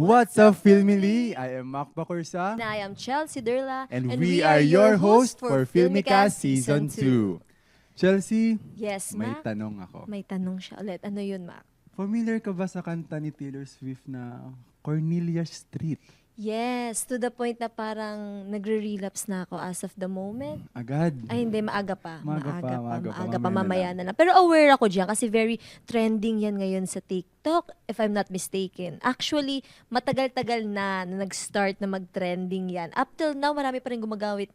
What's up, Filmily? I am Mac Bacursa. And I am Chelsea Durla. And we are your host for Filmicast Season 2. Chelsea, Yes, may Mac? tanong ako. May tanong siya ulit. Ano yun, Mac? Familiar ka ba sa kanta ni Taylor Swift na Cornelia Street? Yes, to the point na parang nagre-relapse na ako as of the moment. Agad. Ay, hindi, maaga pa. Maaga pa, mamaya na lang. Pero aware ako dyan kasi very trending yan ngayon sa TikTok, if I'm not mistaken. Actually, matagal-tagal na nag-start na mag-trending yan. Up till now, marami pa rin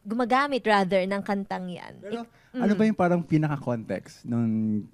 gumagamit rather ng kantang yan. Pero ano ba yung parang pinaka-context ng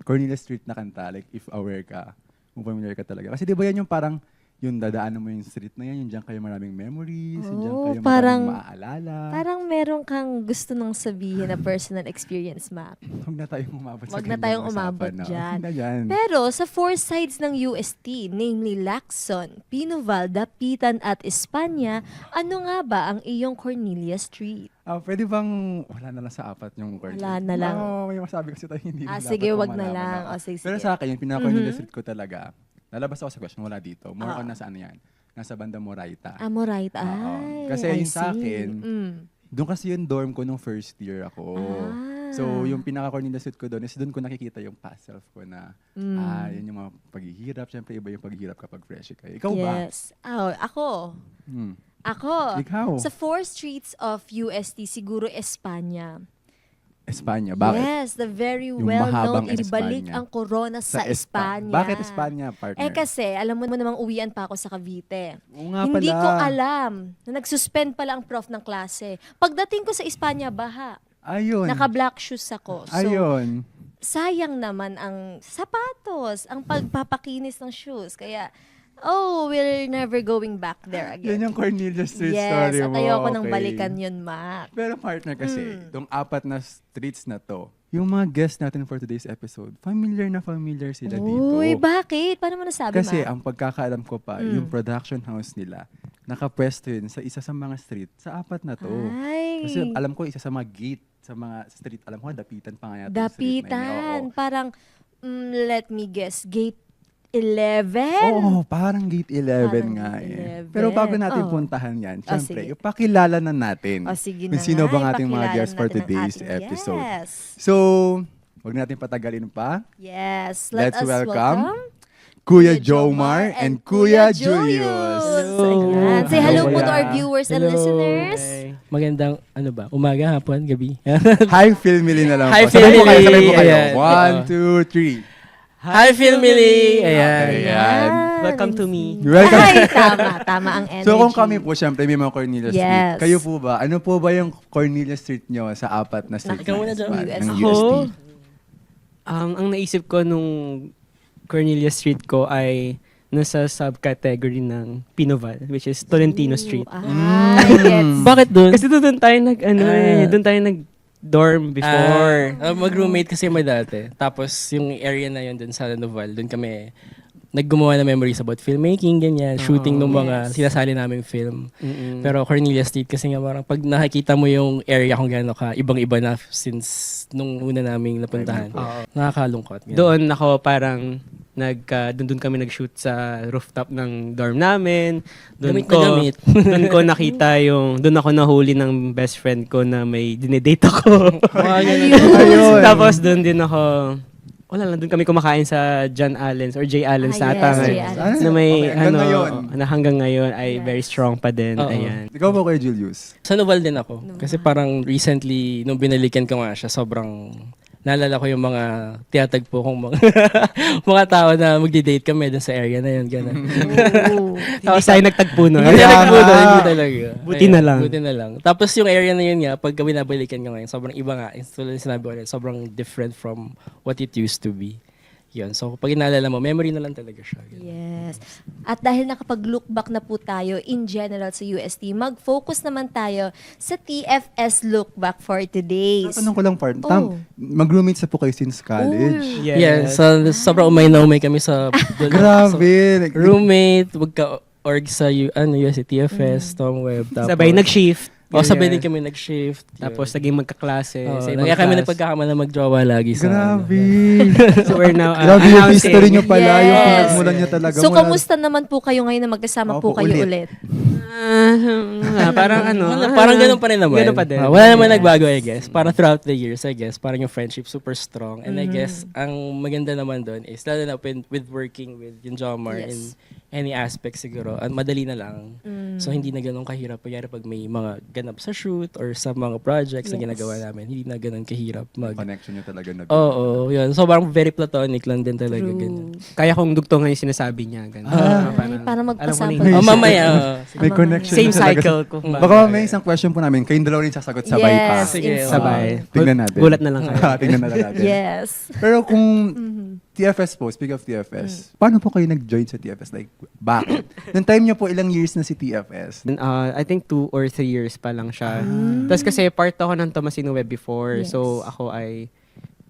Cornelia Street na kanta? Like, if aware ka, kung familiar ka talaga. Kasi di ba yan yung parang yung dadaanan mo yung street na yan, yung dyan kayo maraming memories, yung dyan kayo maraming maaalala. Parang meron kang gusto nang sabihin na personal experience, Mac. Huwag na tayong umabot sa Huwag na ganyang tayong usapan, umabot no? dyan. Hindi na yan. Pero sa four sides ng UST, namely Lacson, Pinoval, Dapitan at Espanya, ano nga ba ang iyong Cornelia Street? Pwede bang wala na lang sa apat yung Cornelia? Wala na lang. May masabi kasi tayo hindi na Sige, dapat wag na malaman, lang. no? Sige, Pero sige. sa akin, yung pinaka-Cornelia Street ko talaga, lalabas ako sa question, wala dito. More on nasa ano yan, nasa banda Moraita. Right. Oo. Ay, Kasi I yun sa see. akin, doon kasi yung dorm ko nung first year ako. So, yung pinaka-Cornelia Street ko doon is doon ko nakikita yung past self ko na, yun yung mga paghihirap. Siyempre, iba yung paghihirap kapag fresh ka. Ikaw ba? Yes. Ako. Hmm. Ako. Ikaw? Sa four streets of UST, siguro Espanya. Espanya. Bakit? Yes, the very Yung well-known mahabang ibalik Espanya. ang corona sa Espanya. Bakit Espanya, partner? Kasi, alam mo namang uwian pa ako sa Cavite. Oo nga Hindi pala. ko alam na nag-suspend pala ang prof ng klase. Pagdating ko sa Espanya, baha. Ayun. Naka-black shoes ako. So, Ayun. sayang naman ang sapatos, ang pagpapakinis ng shoes. Kaya, we're never going back there again. Yan yung Cornelia Street yes, story at mo. ayoko nang Okay. balikan yun, Mac. Pero partner kasi, itong apat na streets na to, yung mga guests natin for today's episode, familiar na familiar sila dito. Uy, bakit? Paano mo nasabi, Kasi Mac? ang pagkakaalam ko pa, yung production house nila, nakapwesto yun sa isa sa mga street, sa apat na to. Ay. Kasi alam ko, isa sa mga gate, sa mga street, alam ko, Dapitan pa nga yata. yung street na yun. Dapitan. Oo. Parang, let me guess, gate 11? Oo, parang gate 11 Parang nga gate 11. Pero bago natin Oo. puntahan yan, syempre, sige. ipakilala na natin Sige kung na sino nga, bang ating mga ipakilala guests for natin ang today's ating episode. Yes. So, wag natin patagalin pa. Yes. Let's Let us welcome welcome Kuya Jomar and Kuya Julius. Ayan. Say hello po to our Kuya. viewers and listeners. Hi. Magandang, umaga, hapon, gabi. Hi, Filmily na lang Hi, po. Sabay po kayo, Filmily. sabay po kayo. Ayan. 1, 2, 3. Hi, Filmily! Ayan. Ayan. Welcome to me. Welcome. Ay, tama ang energy. So kung kami po, syempre may mga Cornelia Street. Yes. Kayo po ba? Ano po ba yung Cornelia Street nyo sa apat na street Ikaw ng muna, Jo. ng UST. UST? Ang naisip ko nung Cornelia Street ko ay nasa subcategory ng Pinoval, which is Tolentino Street. Ay, gets. Bakit doon? Kasi doon tayo doon tayo nag-dorm before. Mag-roommate kasi may dati. Tapos yung area na yun doon sa Noval, doon kami naggumawa na memories about filmmaking, ganyan, shooting ng mga sinasali naming film. Pero Cornelia Street kasi nga parang pag nakikita mo yung area kung gaano ka, ibang-iba na since nung una naming napuntahan. Nakakalungkot. Ganun. Doon ako parang doon kami nag-shoot sa rooftop ng dorm namin. Doon ko nakita doon ako nahuli ng best friend ko na may dinedate ako. Ayun. Tapos doon din ako, wala lang, doon kami kumakain sa John Allen's or J. Allen's Ah, ata yes, ngayon. J. Allen's. Na may, Okay, hanggang ngayon. na hanggang ngayon ay Yes. very strong pa din. Oo. Ayan. Ikaw ba Kuya Julius? Sa Noval din ako. Kasi parang recently, nung binalikan ko nga siya, sobrang naalala ko yung mga tiyatagpo kong mga, mga tao na magdi-date kami dun sa area na yun. Gano'n. Tapos tayo nagtagpo nun. Hindi Kaya nagtagpo nun, nga. hindi talaga. Buti na lang. Buti na lang. Tapos yung area na yun nga, pag binabalikan ko ngayon, sobrang iba nga. Tulad sinabi ko rin, sobrang different from what it used to be. Yun. So, pag inaalala mo, memory na lang talaga siya. Ganun. Yes. At dahil nakapag-look back na po tayo in general sa UST, mag-focus naman tayo sa TFS look back for today's. Tatanong ko lang part. Oh. Mag-roommates na po kayo since college. Yeah, so sobrang umay kami sa Grabe. roommate, wag ka org sa UST TFS, Tom Web. Tapos, Sabay nag-shift. O, sabay ganyan. din kami nag-shift. Tapos naging magkaklase Oo, sa ibang kaya kami class. nagpagkakama na magjowa lagi sa Grabe. So we're now Grabe yung announcing. history nyo pala, yung Yes. pinagmulan nyo talaga. So, mula- kamusta naman po kayo ngayon na magkasama po Opo, kayo ulit. ulit? Parang ano. Parang ganun pa rin naman. Ganun pa din. Wala naman nagbago, I guess. Parang throughout the years, I guess, parang yung friendship super strong. And I guess, ang maganda naman doon is, lalo na with working with yung Jomar Yes. in any aspect siguro, at madali na lang. So, hindi na ganun kahirap. Kunyari, pag may mga ganap sa shoot or sa mga projects na Yes. ginagawa namin, hindi na ganun kahirap Connection nyo talaga na. Oo, yun. So, parang very platonic lang din talaga. Ganun. Kaya kung dugtong nga yung sinasabi niya. Ganun. Ay, para alam magpasama. mo na Oh, mamaya. May connection Same na talaga. cycle ko. Baka may isang question po namin, kayong dalawa rin sasagot sabay pa. Yes, Sige, in- Sabay. Tingnan natin. Gulat na lang kayo. Tingnan na lang natin. Yes. Pero kung TFS po, speak of TFS, paano po kayo nag-join sa TFS? Like, bakit? Nung time nyo po, ilang years na si TFS? I think 2 or 3 years pa lang siya. Tapos kasi part ako ng Tomasino Web before. Yes. So ako ay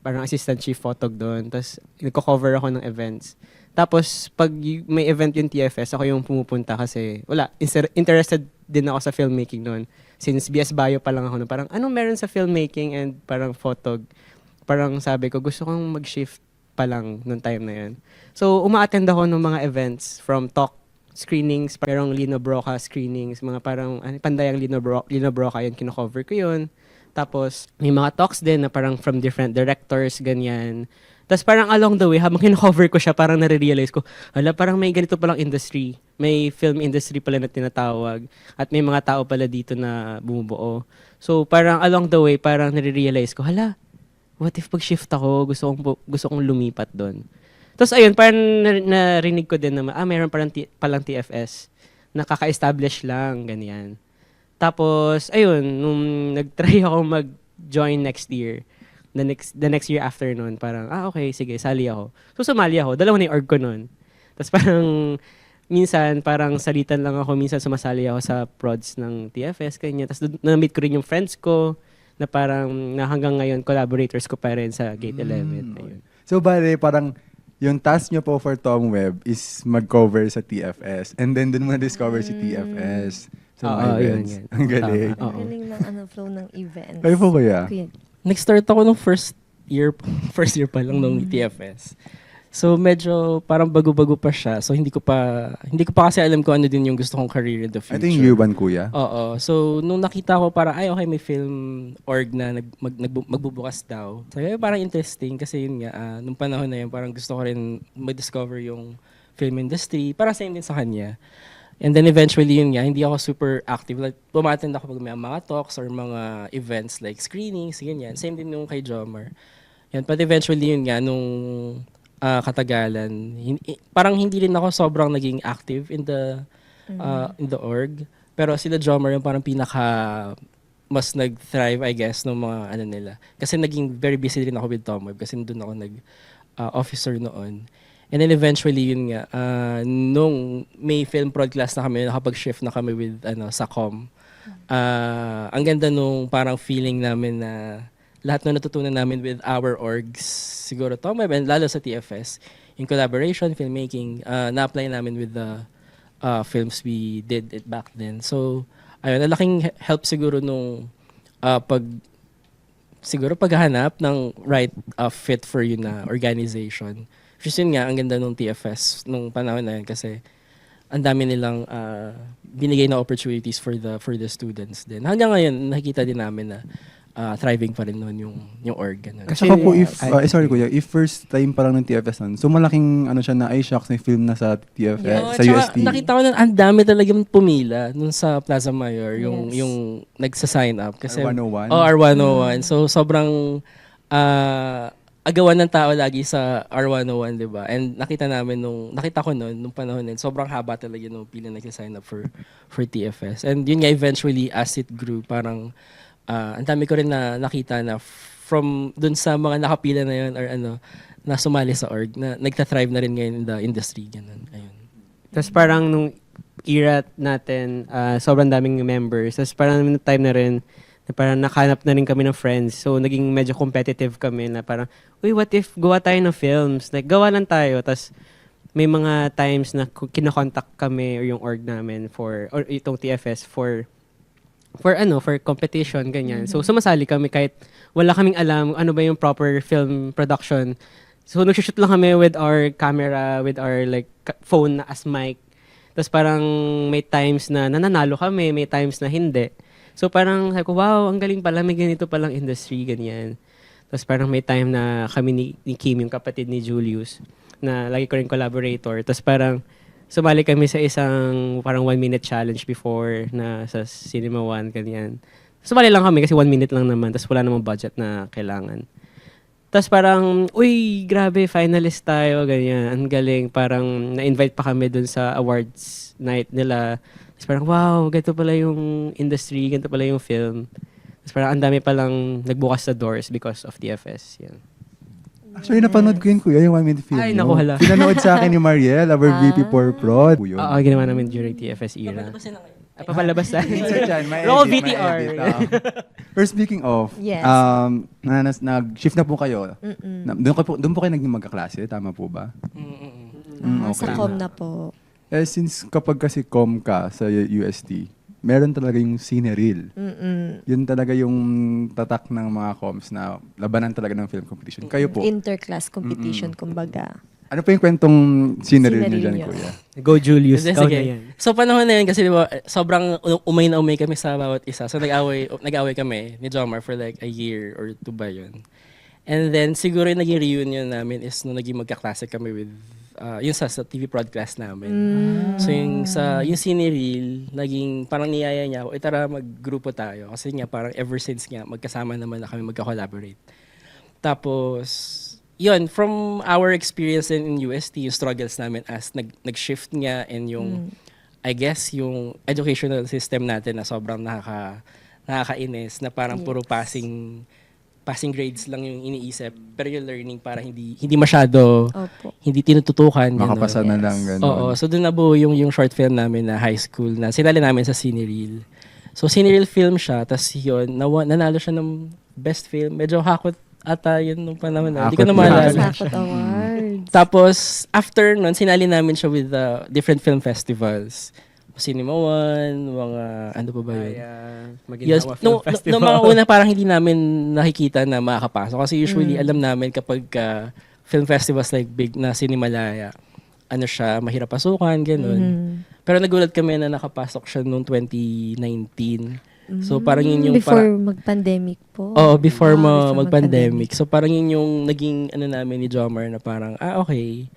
parang assistant chief photog doon. Tapos nagko-cover ako ng events. Tapos pag may event yung TFS, ako yung pumupunta kasi wala, interested din ako sa filmmaking noon. Since BS Bio pa lang ako noon. Parang anong meron sa filmmaking and parang photog. Parang sabi ko, gusto kong mag-shift pa lang nung time na yun. So uma-attend ako ng mga events from talk screenings, parang Lino Broca screenings, mga parang pandayang Lino Broca yun, kino-cover ko yun. Tapos may mga talks din na parang from different directors, ganyan. Tapos parang along the way, habang kino-cover ko siya, parang nare-realize ko, hala, parang may ganito palang industry. May film industry pala na tinatawag. At may mga tao pala dito na bumubuo. So parang along the way, parang nare-realize ko, hala, what if pag-shift ako, gusto kong lumipat doon. Tapos ayun, parang narinig ko din na, mayroon palang TFS, nakaka-establish lang, ganyan. Tapos, ayun, nung nag-try ako mag-join next year, the next year after nun, parang, okay, sige, sali ako. So, sumali ako. Dalawa na yung org ko nun. Tapos parang, minsan, parang salitan lang ako, minsan sumasali ako sa prods ng TFS, kanya. Tapos, na-meet ko rin yung friends ko, na parang, na hanggang ngayon, collaborators ko pa rin sa Gate 11. Ayun. So, bale, parang, yung task nyo po for Tom Web is mag-cover sa TFS. And then, dun mo na-discover si TFS. So, Oo, events. yun. Ang galing. Tama. Oo. Galing ng flow ng events. Kayo po kuya? Kuya, Nag-start ako nung first year pa lang nung TFS. So medyo parang bago-bago pa siya. So hindi ko pa kasi alam kung ano din yung gusto kong career in the future. I think year 1 kuya. Oo. So nung nakita ko parang okay, may film org na magbubukas daw. So parang interesting kasi yun nga nung panahon na yun parang gusto ko rin mag-discover yung film industry. Para same din sa kanya. And then eventually yun nga, hindi ako super active. Like, pumattend ako pag may mga talks or mga events like screenings, ganyan. Same din nung kay Jomar. Yan, but eventually yun nga, nung katagalan, parang hindi rin ako sobrang naging active in the org. Pero sila Jomar yung parang mas nag-thrive, I guess, nung mga ano nila. Kasi naging very busy rin ako with Tom Web kasi doon ako officer noon. And then eventually yun nga nung may film prod class na kami, nakapag-shift na kami with sa com. Ang ganda nung parang feeling namin na lahat na natutunan namin with our orgs, siguro Tom Web and lalo sa TFS, in collaboration, filmmaking, na-apply namin with the films we did it back then. So ayun, laking help siguro nung paghahanap ng right fit for you na organization. Just yun nga, ang ganda nung TFS nung panahon na yun kasi ang dami nilang binigay na opportunities for the students din. Hanggang ngayon, nakikita din namin na thriving pa rin noon yung org. Ganun. Kasi po, sorry kuya, if first time pa lang ng TFS nun, so malaking siya na, shocks na film na sa TFS, sa UST. Nakita ko na ang dami talagang pumila nun sa Plaza Mayor, yung nagsa-sign up. Kasi, R101? R101. So, sobrang agawan ng tao lagi sa R101, di ba? And nakita ko noon, nung panahon nun, sobrang haba talaga nung pila nagsa-sign up for TFS. And yun nga, eventually, as it grew, parang, ang dami ko rin na nakita na from dun sa mga nakapila na yun or na sumali sa org, na nagta-thrive na rin ngayon in the industry. Ganun. Ayun. Tapos parang nung era natin, sobrang daming members. Tapos parang may time na rin, na parang nakahanap na rin kami ng friends. So, naging medyo competitive kami na parang, uy, what if gawa tayo ng films? Like, gawa lang tayo. Tapos, may mga times na kinokontak kami or yung org namin or itong TFS for for competition, ganyan. So, sumasali kami kahit wala kaming alam ano ba yung proper film production. So, nag-shoot lang kami with our camera, with our like phone na as mic. Tapos parang may times na nananalo kami, may times na hindi. So parang sabi ko, wow, ang galing pala, may ganito palang industry, ganyan. Tapos parang may time na kami ni Kim, yung kapatid ni Julius, na lagi ko rin collaborator. Tapos parang sumali kami sa isang parang 1-minute challenge before na sa Cinema One, ganyan. Sumali lang kami kasi 1 minute lang naman, tapos wala namang budget na kailangan. Tapos parang, uy, grabe, finalist tayo, ganyan. Ang galing, parang na-invite pa kami dun sa awards night nila. Tapos parang, wow, ganito pala yung industry, ganito pala yung film. Tapos parang ang dami palang nagbukas sa doors because of TFS. Yan. Actually, napanood ko yun, kuya, yung 1 minute film. Ay, nyo. naku, hala. Pinanood sa akin ni Mariel, our VP for Prod. Yun. Oo, ginawa namin during TFS era. Papalabas na. Insert yan, may Roll edit, may VTR. edit, Pero speaking of, Yes. nag-shift na po kayo. Doon po kayo naging magkaklase, tama po ba? Sa com na po. Since kapag kasi com ka sa UST, meron talaga yung Cineril. Yun talaga yung tatak ng mga coms na labanan talaga ng film competition. Kayo po, Interclass competition, kumbaga. ano po yung kwentong Cineril Cineril nyo dyan, nyo. kuya? Go Julius, Sige, ikaw sige. na yan. So panahon na yun kasi di ba, sobrang umay na umay kami sa bawat isa. So nag-away kami ni Jomar for like a year or 2 ba yun. And then siguro yung naging reunion namin is nung naging magkaklase kami with yung sa TV broadcast namin. So yung Cineril, naging parang niyaya niya ako, tara maggrupo tayo. Kasi nga parang ever since nga magkasama naman na kami magka-collaborate. Tapos yun, from our experience in UST, yung struggles namin as nag-shift nga and yung, I guess, yung educational system natin na sobrang nakakainis, na parang puro passing grades lang yung iniisip, pero yung learning para hindi masyado, Opo. hindi tinututukan. ganun. Makapasa na lang, gano'n. Oo, so doon nabuo yung short film namin na high school na sinali namin sa Cineril. So Cineril film siya, tas yun, nanalo siya ng best film. Medyo hakot ata yun nung panahon na. Hindi ko Hakot na yun. maalala. Sakot Awards. Tapos, after nun, sinali namin siya with different film festivals. Cinema One, mga, ano pa ba yun? Yes, Maginhawa Film nung Festival. mga una parang hindi namin nakikita na makakapasok. Kasi usually, alam namin kapag film festivals like big na Cinemalaya, ano siya, mahirap pasukan, ganun. Pero nagulat kami na nakapasok siya noong 2019. So parang yun yung Before mag-pandemic po. Oo, before before mag-pandemic. So parang yun yung naging ano namin ni Jomar na parang, okay,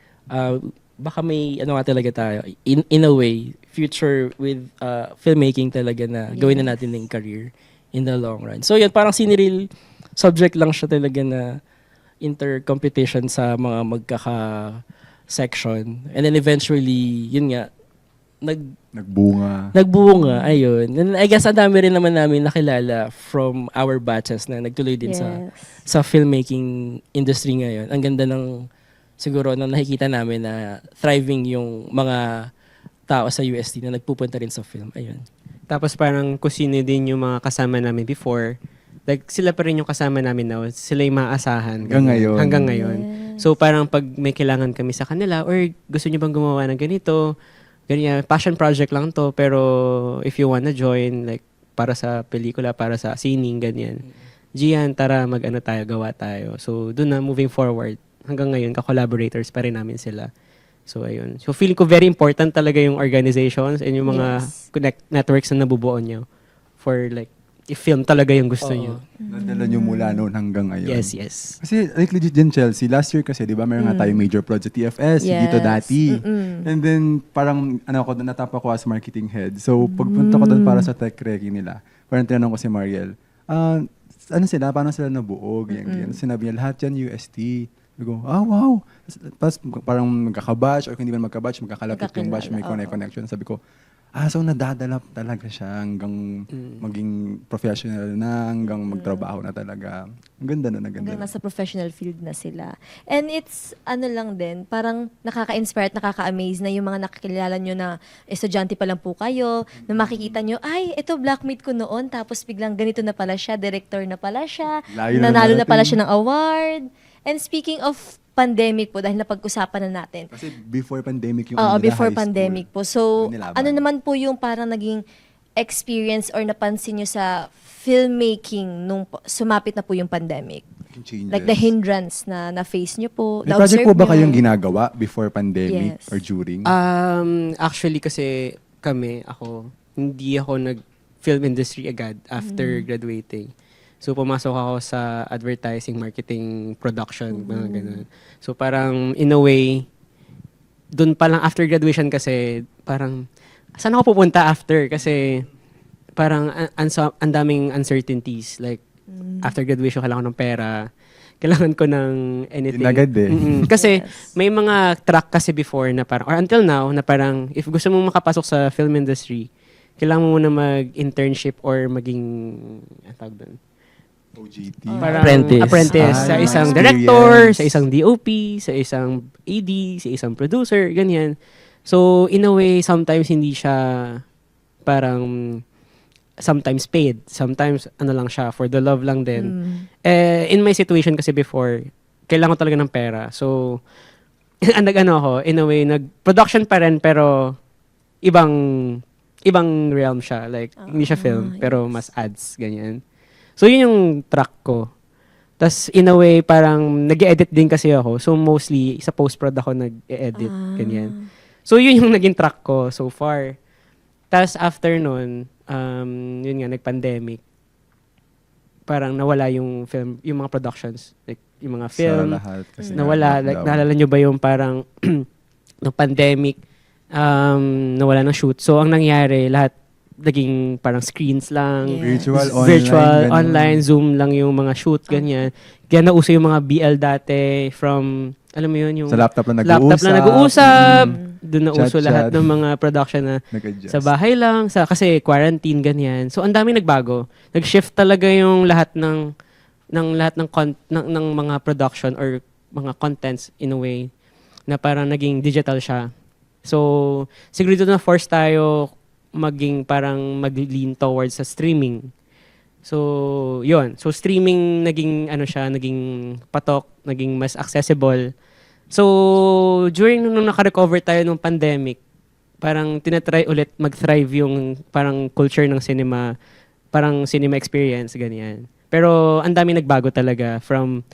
baka may ano nga talaga tayo, in a way, future with filmmaking talaga na gawin na natin ng career in the long run. So yun, parang Cineril subject lang siya talaga na inter-competition sa mga magkaka-section. And then eventually, yun nga, nagbunga, ayun. And I guess ang dami rin naman namin nakilala from our batches na nagtuloy din sa filmmaking industry ngayon. Ang ganda ng siguro nang nakikita namin na thriving yung mga tao sa UST na nagpupunta rin sa film. Ayun. Tapos parang kung sino din yung mga kasama namin before, like sila pa rin yung kasama namin now, sila yung maaasahan. Hanggang ngayon. So parang pag may kailangan kami sa kanila, or gusto nyo bang gumawa ng ganito, ganyan, passion project lang to, pero if you wanna join, like, para sa pelikula, para sa sining, ganyan. Gian, tara, mag-ano tayo, gawa tayo. So, doon na, moving forward, hanggang ngayon, ka-collaborators pa rin namin sila. So, ayun. So, feeling ko very important talaga yung organizations and yung mga networks na nabubuo nyo for, like, i-film talaga yung gusto nyo. Nadala nyo mula noon hanggang ngayon. Yes. Kasi like legit din, Chelsea, last year kasi, di ba, meron nga tayong major project TFS, dito dati. And then, parang, natapa ko as marketing head. So, pagpunta ko doon para sa tech recce nila, parang tinanong ko si Mariel, paano sila nabuo? Ganyan. Sinabi niya, lahat yan UST. Sabi ko, wow. Tapos parang magkakabatch, or kung hindi man magkabatch, magkakalapit yung batch, may connection. Sabi ko, so nadadala talaga siya hanggang maging professional na, hanggang magtrabaho na talaga. Ang ganda na. Hanggang nasa professional field na sila. And it's, lang din, parang nakaka-inspire at nakaka-amaze na yung mga nakakilala nyo na estudyante pa lang po kayo, na makikita nyo, ay, ito blackmate ko noon, tapos biglang ganito na pala siya, director na pala siya, nanalo na pala siya ng award. And speaking of pandemic po, dahil napag-usapan na natin. Kasi before pandemic yung before high pandemic school. po. So, Yung nilaban. ano naman po yung parang naging experience or napansin nyo sa filmmaking nung sumapit na po yung pandemic? Changes. Like the hindrance na na-face nyo po, May project po ba nyo? kayong ginagawa before pandemic Yes. or during? Actually kasi hindi ako nag-film industry agad after graduating. So pumasok ako sa advertising, marketing, production, mga ganun. So parang in a way, dun pa lang after graduation kasi parang saan ako pupunta after? Kasi parang ang daming uncertainties. Like after graduation, kailangan ko ng pera. Kailangan ko ng anything. Yun agad eh. Kasi Yes. may mga track kasi before na parang, or until now, na parang if gusto mong makapasok sa film industry, kailangan mo muna mag-internship or maging, ang tawag doon? OJT. Parang Apprentice. sa Ah, isang experience. director, sa isang DOP, sa isang AD, sa isang producer, ganyan. So, in a way, sometimes hindi siya parang sometimes paid. Sometimes, ano lang siya, for the love lang din. In my situation kasi before, kailangan ko talaga ng pera. So, nag-ano ako, in a way, nag-production pa rin, pero ibang realm siya. Like, hindi siya film, pero mas ads, ganyan. So, yun yung track ko. Tas in a way, parang nag-edit din kasi ako. So, mostly, sa post-prod ako nag-edit, ganyan. So, yun yung naging track ko so far. Tas after nun, yun nga, nag-pandemic. Parang nawala yung film, yung mga productions. Like, yung mga film, Sa lahat kasi nawala. nga, Like, lockdown. naalala nyo ba yung parang, no pandemic, nawala ng shoot. So, ang nangyari, lahat naging parang screens lang. Yes. Virtual, ganun. Online, Zoom lang yung mga shoot, ganyan. Kaya nauso yung mga BL dati from, alam mo yun, yung Sa laptop lang laptop na nag-uusap. Doon na uso Chat-chat. lahat ng mga production na Nag-adjust. sa bahay lang, kasi quarantine, ganyan. So, ang dami nagbago. Nag-shift talaga yung lahat ng mga production or mga contents in a way na parang naging digital siya. So, siguro dito na force tayo maging parang mag-lean towards sa streaming. So, yun. So, streaming naging naging patok, naging mas accessible. So, during nung naka-recover tayo nung pandemic, parang tinatry ulit mag-thrive yung parang culture ng cinema, parang cinema experience, ganyan. Pero ang dami nagbago talaga from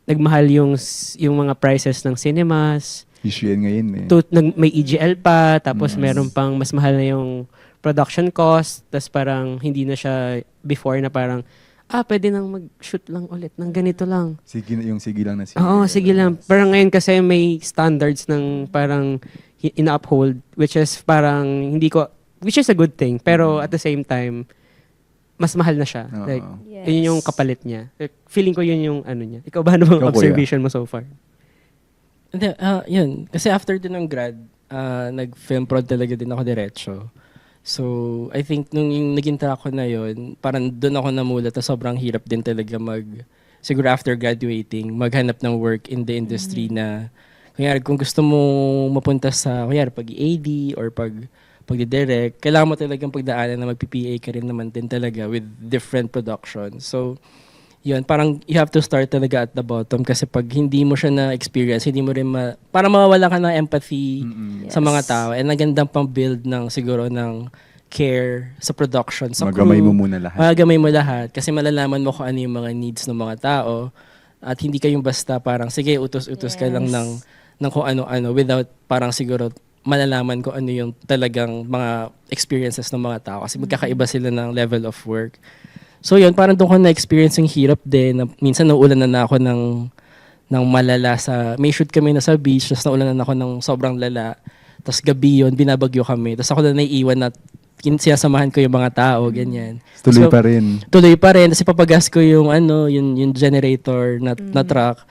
nagmahal yung mga prices ng cinemas, Issue yan ngayon eh. may EGL pa, tapos meron pang mas mahal na yung production cost, tapos parang hindi na siya before na parang, pwede nang mag-shoot lang ulit ng ganito lang. Sige lang na sige. Oo, sige lang. Parang ngayon kasi may standards ng parang ina-uphold, which is parang which is a good thing, pero at the same time, mas mahal na siya. Oo. Like, Yes. yun yung kapalit niya. Like, feeling ko yun yung niya. Ikaw ba, ano bang Ikaw, kuya? observation mo so far? Hindi, yun. Kasi after din ng grad, nag-film prod talaga din ako diretso. So, I think nung yung naging track ko na yun, parang doon ako namulat na sobrang hirap din talaga siguro after graduating, maghanap ng work in the industry na, kunyari, kung gusto mo mapunta sa, kunyari, pag-AD or pag-direct, kailangan mo talagang pagdaanan na mag-PPA ka rin naman din talaga with different productions. So, yun, parang you have to start talaga at the bottom kasi pag hindi mo siya na-experience, hindi mo rin parang mawawala ka ng empathy sa mga tao. And nagandang pang build ng siguro ng care sa production, sa Magamay crew. mo muna lahat. Magamay mo lahat kasi malalaman mo kung ano yung mga needs ng mga tao at hindi kayong basta parang sige, utos-utos ka lang ng kung ano-ano without parang siguro malalaman ko ano yung talagang mga experiences ng mga tao kasi magkakaiba sila ng level of work. So yun, parang doon ko na-experience yung hirap din. Na, minsan nauulan na ako ng malala may shoot kami na sa beach, tapos nauulan na ako ng sobrang lala. Tapos gabi yun, binabagyo kami. Tapos ako na naiiwan na sinasamahan ko yung mga tao, ganyan. Tuloy So, pa rin. Tuloy pa rin. Kasi papagas ko yung yung generator na truck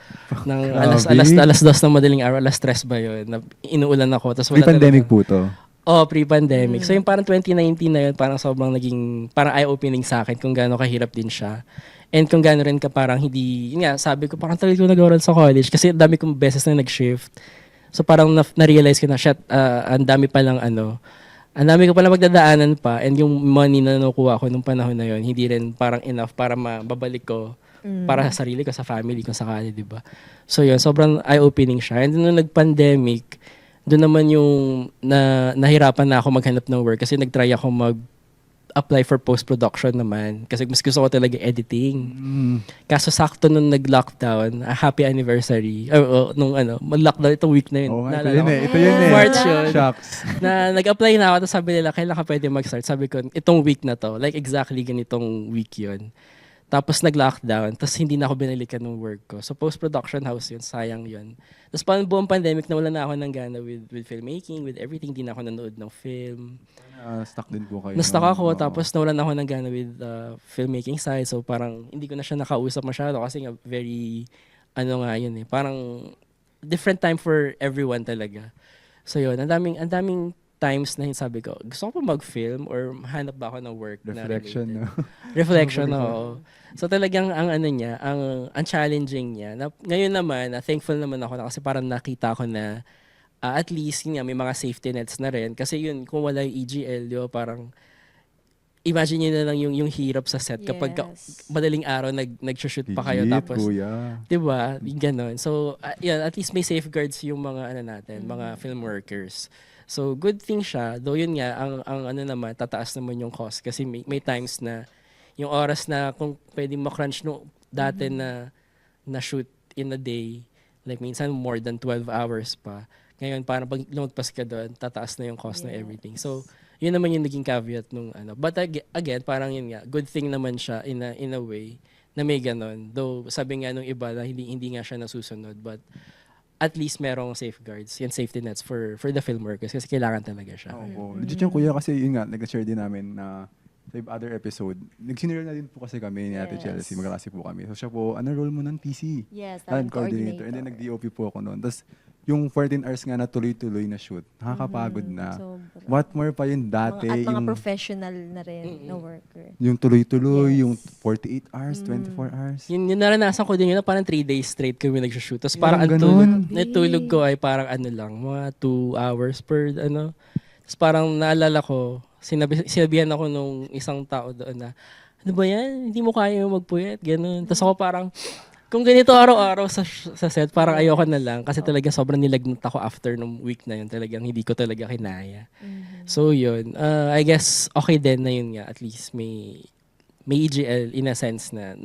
ng alas 2 ng madaling araw, alas 3 ba yun? Na inuulan ako. Tapos wala Pre-pandemic talagang- po to. Oh, pre-pandemic. So yung parang 2019 na yun, parang sobrang naging, parang eye-opening sa akin kung gaano kahirap din siya. And kung gaano rin ka parang yun nga, sabi ko, parang talaga ko nag-oral sa college kasi ang dami kong beses na nag-shift. So parang na-realize ko na, ang dami palang ang dami ko pala magdadaanan pa and yung money na nakuha ko nung panahon na yun, hindi rin parang enough para mababalik ko para sa sarili ko, sa family ko, sakali, di ba? So yun, sobrang eye-opening siya. And nung nag-pandemic, doon naman yung nahirapan na ako maghanap ng work kasi nag-try ako apply for post-production naman kasi mas gusto ko talaga editing. Mm. Kaso sakto nung nag-lockdown, happy anniversary. Nung mag-lockdown itong week na yun. Oo nga, ito Naalala yun ko. eh. Ito yun eh. March yun. Shucks. Na nag-apply na ako, tapos sabi nila, kailan ka pwede mag-start? Sabi ko, itong week na to. Like exactly ganitong week yun. Tapos nag-lockdown, tapos hindi na ako binalikan ng work ko. So post-production house yun, sayang yun. Tapos parang buong pandemic, nawala na ako ng gana with filmmaking, with everything. Hindi na ako nanood ng film. Stuck din po kayo. Na-stuck ako, Oo. tapos nawalan ako ng gana with filmmaking side. So parang hindi ko na siya nakausap masyado kasi nga very, nga yun eh. Parang different time for everyone talaga. So yun, ang daming times na sabi ko, gusto ko pa mag-film or hanap ba ako ng work Reflection, na no? related? Reflection, oo. So talagang ang challenging niya. Ngayon naman, thankful naman ako na kasi parang nakita ko na at least yun nga, may mga safety nets na rin. Kasi yun, kung wala yung EGL, di ba, parang imagine nyo na lang yung hirap sa set kapag Yes. madaling araw nag-shoot pa kayo Legit, tapos kuya. 'di ba? Yung ganun. So, at least may safeguards yung mga mga film workers. So, good thing siya. Though yun nga, ang naman, tataas naman yung cost kasi may times na yung oras na kung pwedeng ma-crunch no dati na shoot in a day, like minsan more than 12 hours pa. Ngayon, parang pag lumagpas ka doon, tataas na yung cost ng everything. So, yun naman yung naging caveat nung But again, parang yun nga, good thing naman siya in a way na may ganun. Though, sabi nga nung iba na hindi nga siya nasusunod. But, at least merong safeguards and safety nets for the film workers kasi kailangan talaga siya. Oo. Legit yung kuya kasi yun nga, nag-share din namin na sa other episode, nag-senior na din po kasi kami ni Ate Yes. Chelsea, magkakasi po kami. So siya po, role mo ng TC? Yes, Talent talent coordinator. And then nag-DOP po ako noon. Tapos yung 14 hours nga na tuloy-tuloy na shoot, nakakapagod na. Sobra. What more pa yun dati, At mga yung, professional na rin na worker. yung tuloy-tuloy, Yes. yung 48 hours, 24 hours. Yung naranasan ko din yun, parang 3 days straight kami nag-shoot. Tapos Yung parang ang ganun. natulog ko ay parang lang, mga 2 hours per Tapos parang naalala ko, sinabihan ako nung isang tao doon na, ano ba yan? Hindi mo kaya magpuyat, ganun. Tapos ako parang, kung ganito araw-araw sa set, parang ayoko na lang. Kasi talaga sobrang nilagnat ako after nung week na yun. Talagang hindi ko talaga kinaya. So yun, I guess okay din na yun nga. At least may EGL in a sense na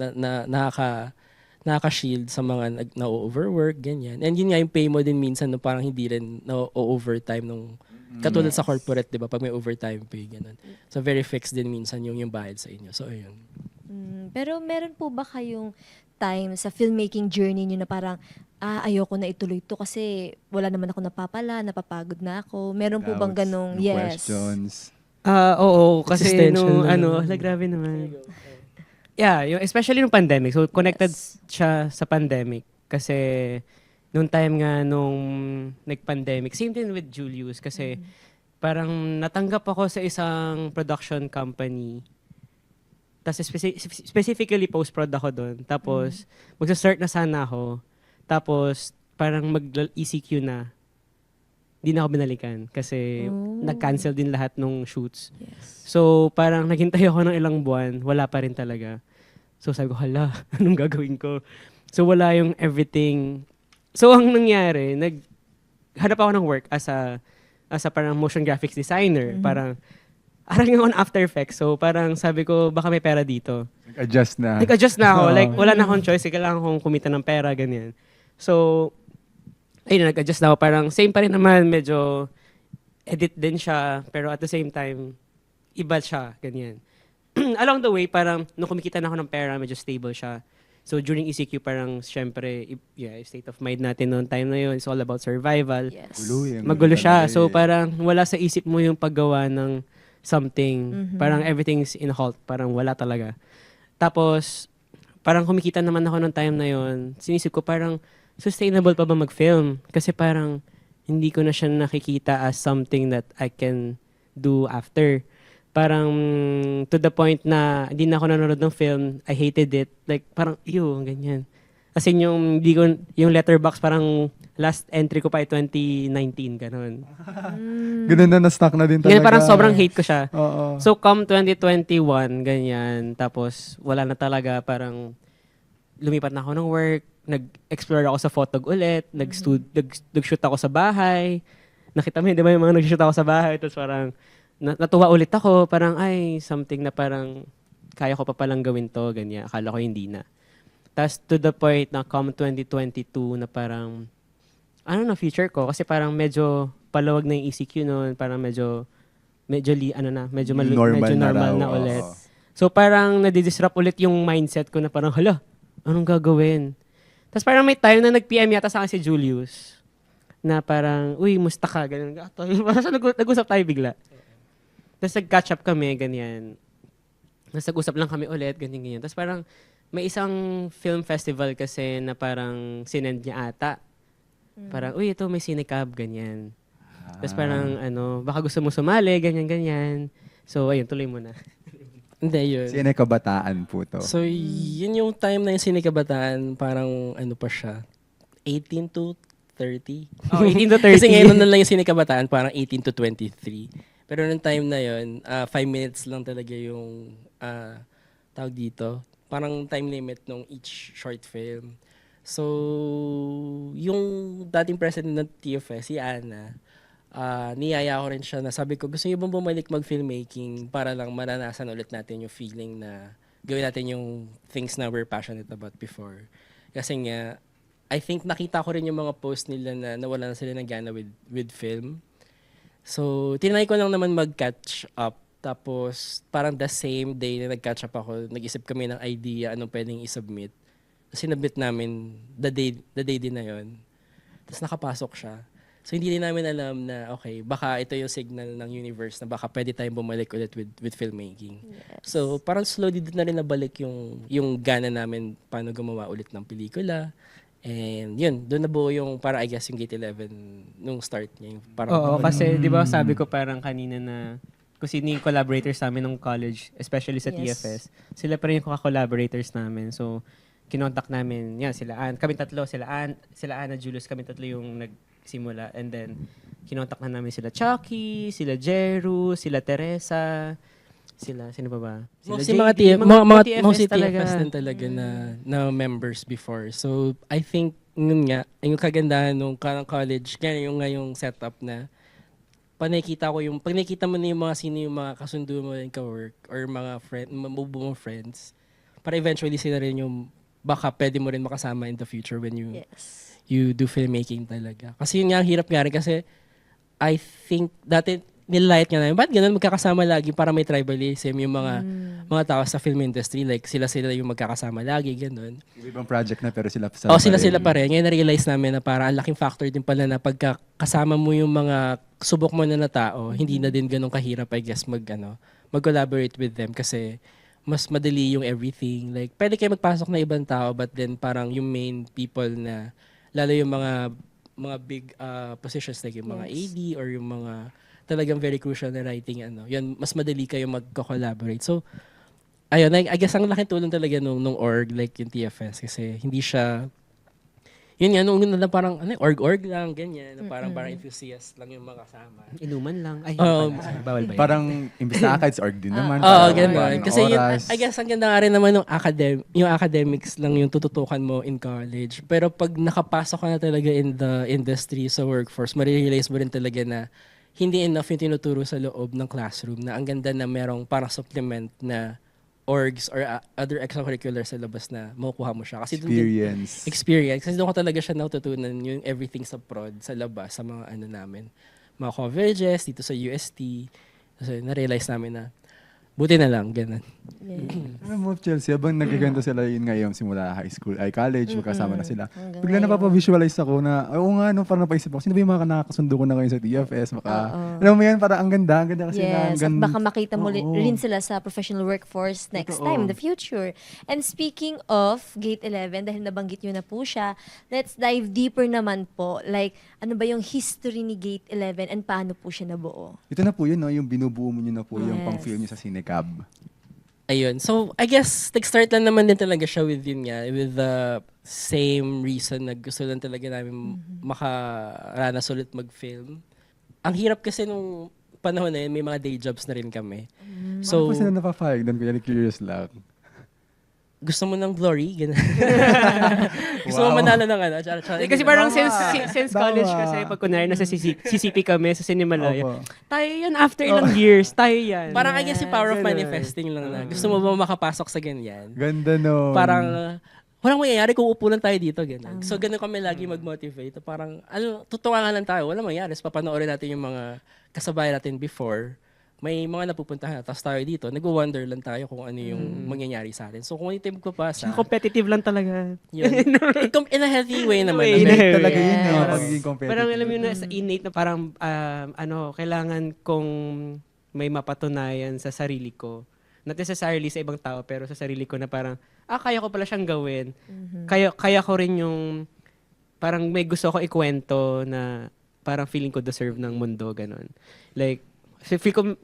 nakaka-shield sa mga na-overwork, ganyan. And yun nga yung pay mo din minsan no, parang hindi rin na-overtime nung katulad sa corporate, di ba? Pag may overtime pay, ganun. So very fixed din minsan yung bayad sa inyo. So ayun. Pero meron po ba kayong time sa filmmaking journey niyo na parang, ayoko na ituloy to kasi wala naman ako napapagod na ako. Meron po bang Doubts, ganong, no yes. questions. Oo, kasi Existential nung, na. grabe naman. Yeah, especially nung pandemic. So, connected Yes. siya sa pandemic. Kasi, nung time nga nung nag-pandemic, same thing with Julius. Kasi, parang natanggap ako sa isang production company. Tapos, specifically post-prod ako doon. Tapos, magsa-start na sana ako. Tapos, parang mag-ECQ na. Hindi na ako binalikan. Kasi, nag-cancel din lahat nung shoots. Yes. So, parang naghintay ako ng ilang buwan, wala pa rin talaga. So, sabi ko, hala, anong gagawin ko? So, wala yung everything. So, ang nangyari, hanap ako ng work as a parang motion graphics designer. Parang, arang ako ng After Effects. So, parang sabi ko, baka may pera dito. Nag-adjust na. Nag-adjust na ako. Like, wala na akong choice. Kailangan kong kumita ng pera, ganyan. So, ayun, nag-adjust na ako. Parang same pa rin naman, medyo edit din siya. Pero at the same time, iba siya, ganyan. Along the way, parang nung kumikita na ako ng pera, medyo stable siya. So during ECQ, parang syempre, state of mind natin noong time na yun, it's all about survival. Yes. Magulo siya. So parang wala sa isip mo yung paggawa ng something. Parang everything's in halt. Parang wala talaga. Tapos, parang kumikita naman ako ng time na yun. Sinisip ko parang, sustainable pa ba mag-film? Kasi parang, hindi ko na siya nakikita as something that I can do after. Parang, to the point na, hindi na ako nanonood ng film, I hated it. Like, parang, ganyan. Kasi yung letterbox, parang, last entry ko pa ay 2019, ganun. Ganun na na-stuck na din talaga. Ganyan, parang sobrang hate ko siya. Oo. So, come 2021, ganyan. Tapos, wala na talaga. Parang, lumipat na ako ng work. Nag-explore ako sa photog ulit. Nag-shoot ako sa bahay. Nakita mo yun, di ba yung mga nag-shoot ako sa bahay? Tapos parang, natuwa ulit ako, parang ay, something na parang kaya ko pa palang gawin to, ganyan. Akala ko hindi na. Tapos to the point na come 2022 na parang, ano na future ko? Kasi parang medyo palawag na yung ECQ noon, parang medyo medyo Normal na normal raw, na oo. ulit. So parang nadidisrupt ulit yung mindset ko na parang, hala, anong gagawin? Tapos parang may time na nag-PM yata sa akin si Julius na parang, uy, musta ka? Ganun. Parang nag-usap tayo bigla. Tapos nag-catch up kami, ganyan. Tapos nag-usap lang kami ulit, ganyan. Tapos parang may isang film festival kasi na parang sinend niya ata. Parang, uy, ito may Cinecab, ganyan. Tapos parang, baka gusto mo sumali, ganyan. So, ayun, tuloy mo na. Hindi, yun. Sine kabataan po to. So, yun yung time na yung sinikabataan, parang ano pa siya, 18 to 30. Oh, 18 to 30. Kasi ngayon na lang yung sinikabataan, parang 18 to 23. Pero nung time na yun, 5 minutes lang talaga yung tawag dito. Parang time limit nung each short film. So, yung dating president ng TFS, si Ana, niyaya ko rin siya na sabi ko, gusto niyo bang bumalik mag-filmmaking para lang maranasan ulit natin yung feeling na gawin natin yung things na we're passionate about before. Kasi nga, I think nakita ko rin yung mga post nila na nawala na sila ng gana with film. So, tinry ko lang naman mag-catch up. Tapos, parang the same day na nag-catch up ako, nag-isip kami ng idea anong pwedeng isubmit. Tapos sinabit namin the day din na yun. Tapos nakapasok siya. So hindi din namin alam na okay, baka ito yung signal ng universe na baka pwede tayong bumalik ulit with filmmaking. Yes. So parang slowly din na rin nabalik yung gana namin paano gumawa ulit ng pelikula. And yun, doon nabuo yung para I guess yung Gate 11 nung start niya. Yung parang Oo, kasi di ba sabi ko parang kanina na kung sino yung collaborators namin nung college, especially sa Yes. TFS, sila pa rin yung collaborators namin. So, kinontak namin, yan, kami tatlo, sila Ana, Julius, kami tatlo yung nagsimula. And then, kinontak na namin sila Chucky, sila Jeru, sila Teresa, sino pa ba? Sila mostly JD, mga TFS mostly talaga. TFS din talaga na members before. So I think yun nga, yung kagandahan nung college, kaya yung ngayong setup na pag nakita mo na yung mga sino yung mga kasundo mo yung ka-work or mga friends, para eventually sila rin yung baka pwede mo rin makasama in the future when Yes. you do filmmaking talaga. Kasi yun nga, ang hirap nga rin kasi I think dati nilalight nga namin, ba't ganun magkakasama lagi para may tribalism yung mga tao sa film industry, like sila yung magkakasama lagi, ganun. Ibang project na pero sila Sila pa rin. Ngayon na-realize namin na para ang laking factor din pala na pagkakasama mo yung mga subok mo na tao, hindi na din ganun kahirap, I guess, mag-collaborate with them kasi mas madali yung everything. Like, pwede kayo magpasok na ibang tao but then parang yung main people na, lalo yung mga big positions like yung mga Yes. AD or yung mga talagang very crucial na writing, yun, mas madali kayo mag-collaborate. So, ayun, I guess ang laking tulong talaga nung org, like yung TFS, kasi hindi siya, yun nga, nung una lang parang, org lang, ganyan, parang enthusiast lang yung mga kasama. Inuman lang. Ay, bawal ba yun? Parang imbis na kids org din naman. Oo, parang ganun. parang Kasi yun, oras. I guess ang ganda nga rin naman yung academics lang yung tututukan mo in college. Pero pag nakapasok ka na talaga in the industry, sa workforce, marirealize mo rin talaga na hindi enough yung tinuturo sa loob ng classroom, na ang ganda na merong parang supplement na orgs or other extracurriculars sa labas na makukuha mo siya. Kasi experience. Kasi doon ko talaga siya natutunan yung everything sa prod, sa labas, sa mga namin. Mga coverages dito sa UST. Kasi na-realize namin na buti na lang, ganun. Alam mo, Chelsea, habang nagkaganda sila yun ngayon simula high school, ay college, magkasama na sila. Hanggang Bigla ngayon. napapa-visualize ako na, oo nga, no, parang napaisip ako, sino ba yung mga nakakasundo ko na ngayon sa TFS? Alam mo yan, parang ang ganda kasi na. Yes, at baka makita mo Oo. rin sila sa professional workforce next Totoo. time in the future. And speaking of Gate 11, dahil nabanggit nyo na po siya, let's dive deeper naman po. Like, ano ba yung history ni Gate 11 and paano po siya nabuo? Ito na po yun, no, yung binubuo mo nyo na po yung Yes. pang-film nyo sa Cinecab. Ayun. So, I guess, nag-start lang naman din talaga siya with the same reason na gusto lang talaga namin makaranas ulit mag-film. Ang hirap kasi nung panahon na yun, may mga day jobs na rin kami. So, So, paano po sila napapayag? Doon ko yan, curious lang. gusto mo ng glory? Ganun. Gusto mo manalo ng ano? Kasi parang since Tama. college kasi, pag kunwari nasa CCP kami sa Cinemalaya, Opo. tayo yan after ilang years, tayo yan. Parang I guess yung power of Ganun. manifesting lang na. Gusto mo ba makapasok sa ganyan? Ganda no. Parang walang mangyayari kung upo lang tayo dito. Ganun. So ganun kami lagi mag-motivate. Parang tutuwa nga lang tayo. Walang mangyayari. So, papanoorin natin yung mga kasabayan natin before. May mga napupuntahan. Tapos tayo dito, nag-wonder lang tayo kung ano yung mangyayari sa atin. So kung ito yung magpapasa, Tsaka competitive lang talaga. yun. In a healthy way naman. In a Innate way. talaga yun, no? Yes. Pagiging competitive. Parang alam mo yun na sa innate na parang kailangan kong may mapatunayan sa sarili ko. Not necessarily sa ibang tao, pero sa sarili ko na parang, kaya ko pala siyang gawin. Kaya ko rin yung, parang may gusto ko ikwento na parang feeling ko deserve ng mundo, ganun. Like, so feel ko,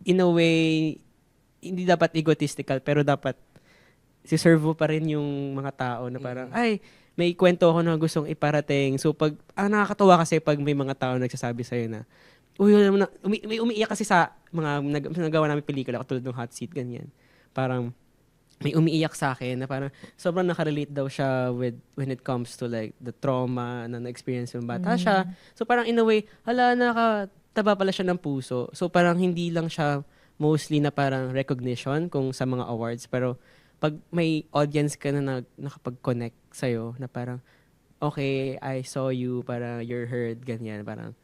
in a way, hindi dapat egotistical, pero dapat si-serve mo pa rin yung mga tao na parang, ay, may kwento ako na gustong iparating. So, nakakatuwa kasi pag may mga tao nagsasabi sa'yo na, may umiiyak kasi sa mga nagawa namin pelikula, katulad ng Hot Seat, ganyan. Parang, may umiiyak sa akin na parang sobrang nakarelate daw siya with when it comes to like the trauma na na-experience yung bata siya. So parang in a way, nakataba pala siya ng puso. So parang hindi lang siya mostly na parang recognition kung sa mga awards, pero pag may audience ka na nakapag-connect sa'yo na parang, okay, I saw you, parang you're heard, ganyan, parang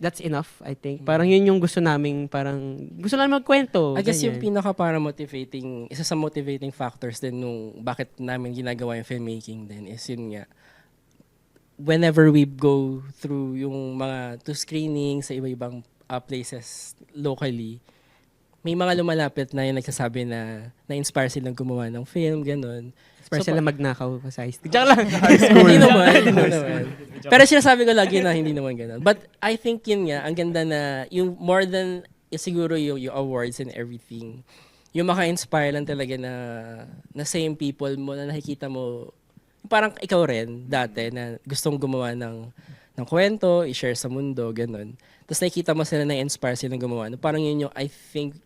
that's enough, I think. Parang yun yung gusto namin magkwento. I guess yung ganyan. pinaka para motivating, isa sa motivating factors din nung bakit namin ginagawa yung filmmaking din is yun nga, whenever we go through yung mga to screening sa iba-ibang places locally, may mga lumalapit na yung nagsasabi na na-inspire silang gumawa ng film, ganun. Para So, sila magnakaw pa sa high school. Diyan lang. Hindi naman, hindi naman. Pero sinasabi ko lagi na hindi naman ganun. But I think yun nga, ang ganda na, yung more than siguro yung awards and everything, yung maka-inspire lang talaga na same people mo, na nakikita mo, parang ikaw rin dati na gustong gumawa ng kwento, i-share sa mundo, ganun. Tapos nakikita mo sila na-inspire silang gumawa. Parang yun yung, I think,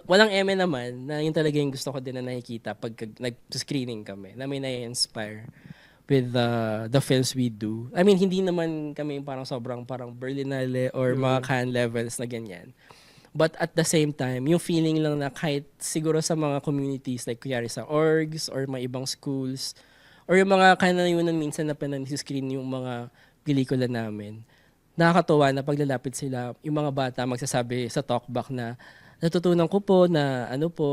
walang eme naman na yun talaga yung gusto ko din na nakikita pag nag-screening kami, na may na-inspire with the films we do. I mean, hindi naman kami parang sobrang parang Berlinale or mga Cannes levels na ganyan. But at the same time, yung feeling lang na kahit siguro sa mga communities like kuyari sa orgs or mga ibang schools or yung mga kanayunan minsan na pinag-screen yung mga pelikula namin, nakakatuwa na paglalapit sila, yung mga bata magsasabi sa talkback na natutunan ko po na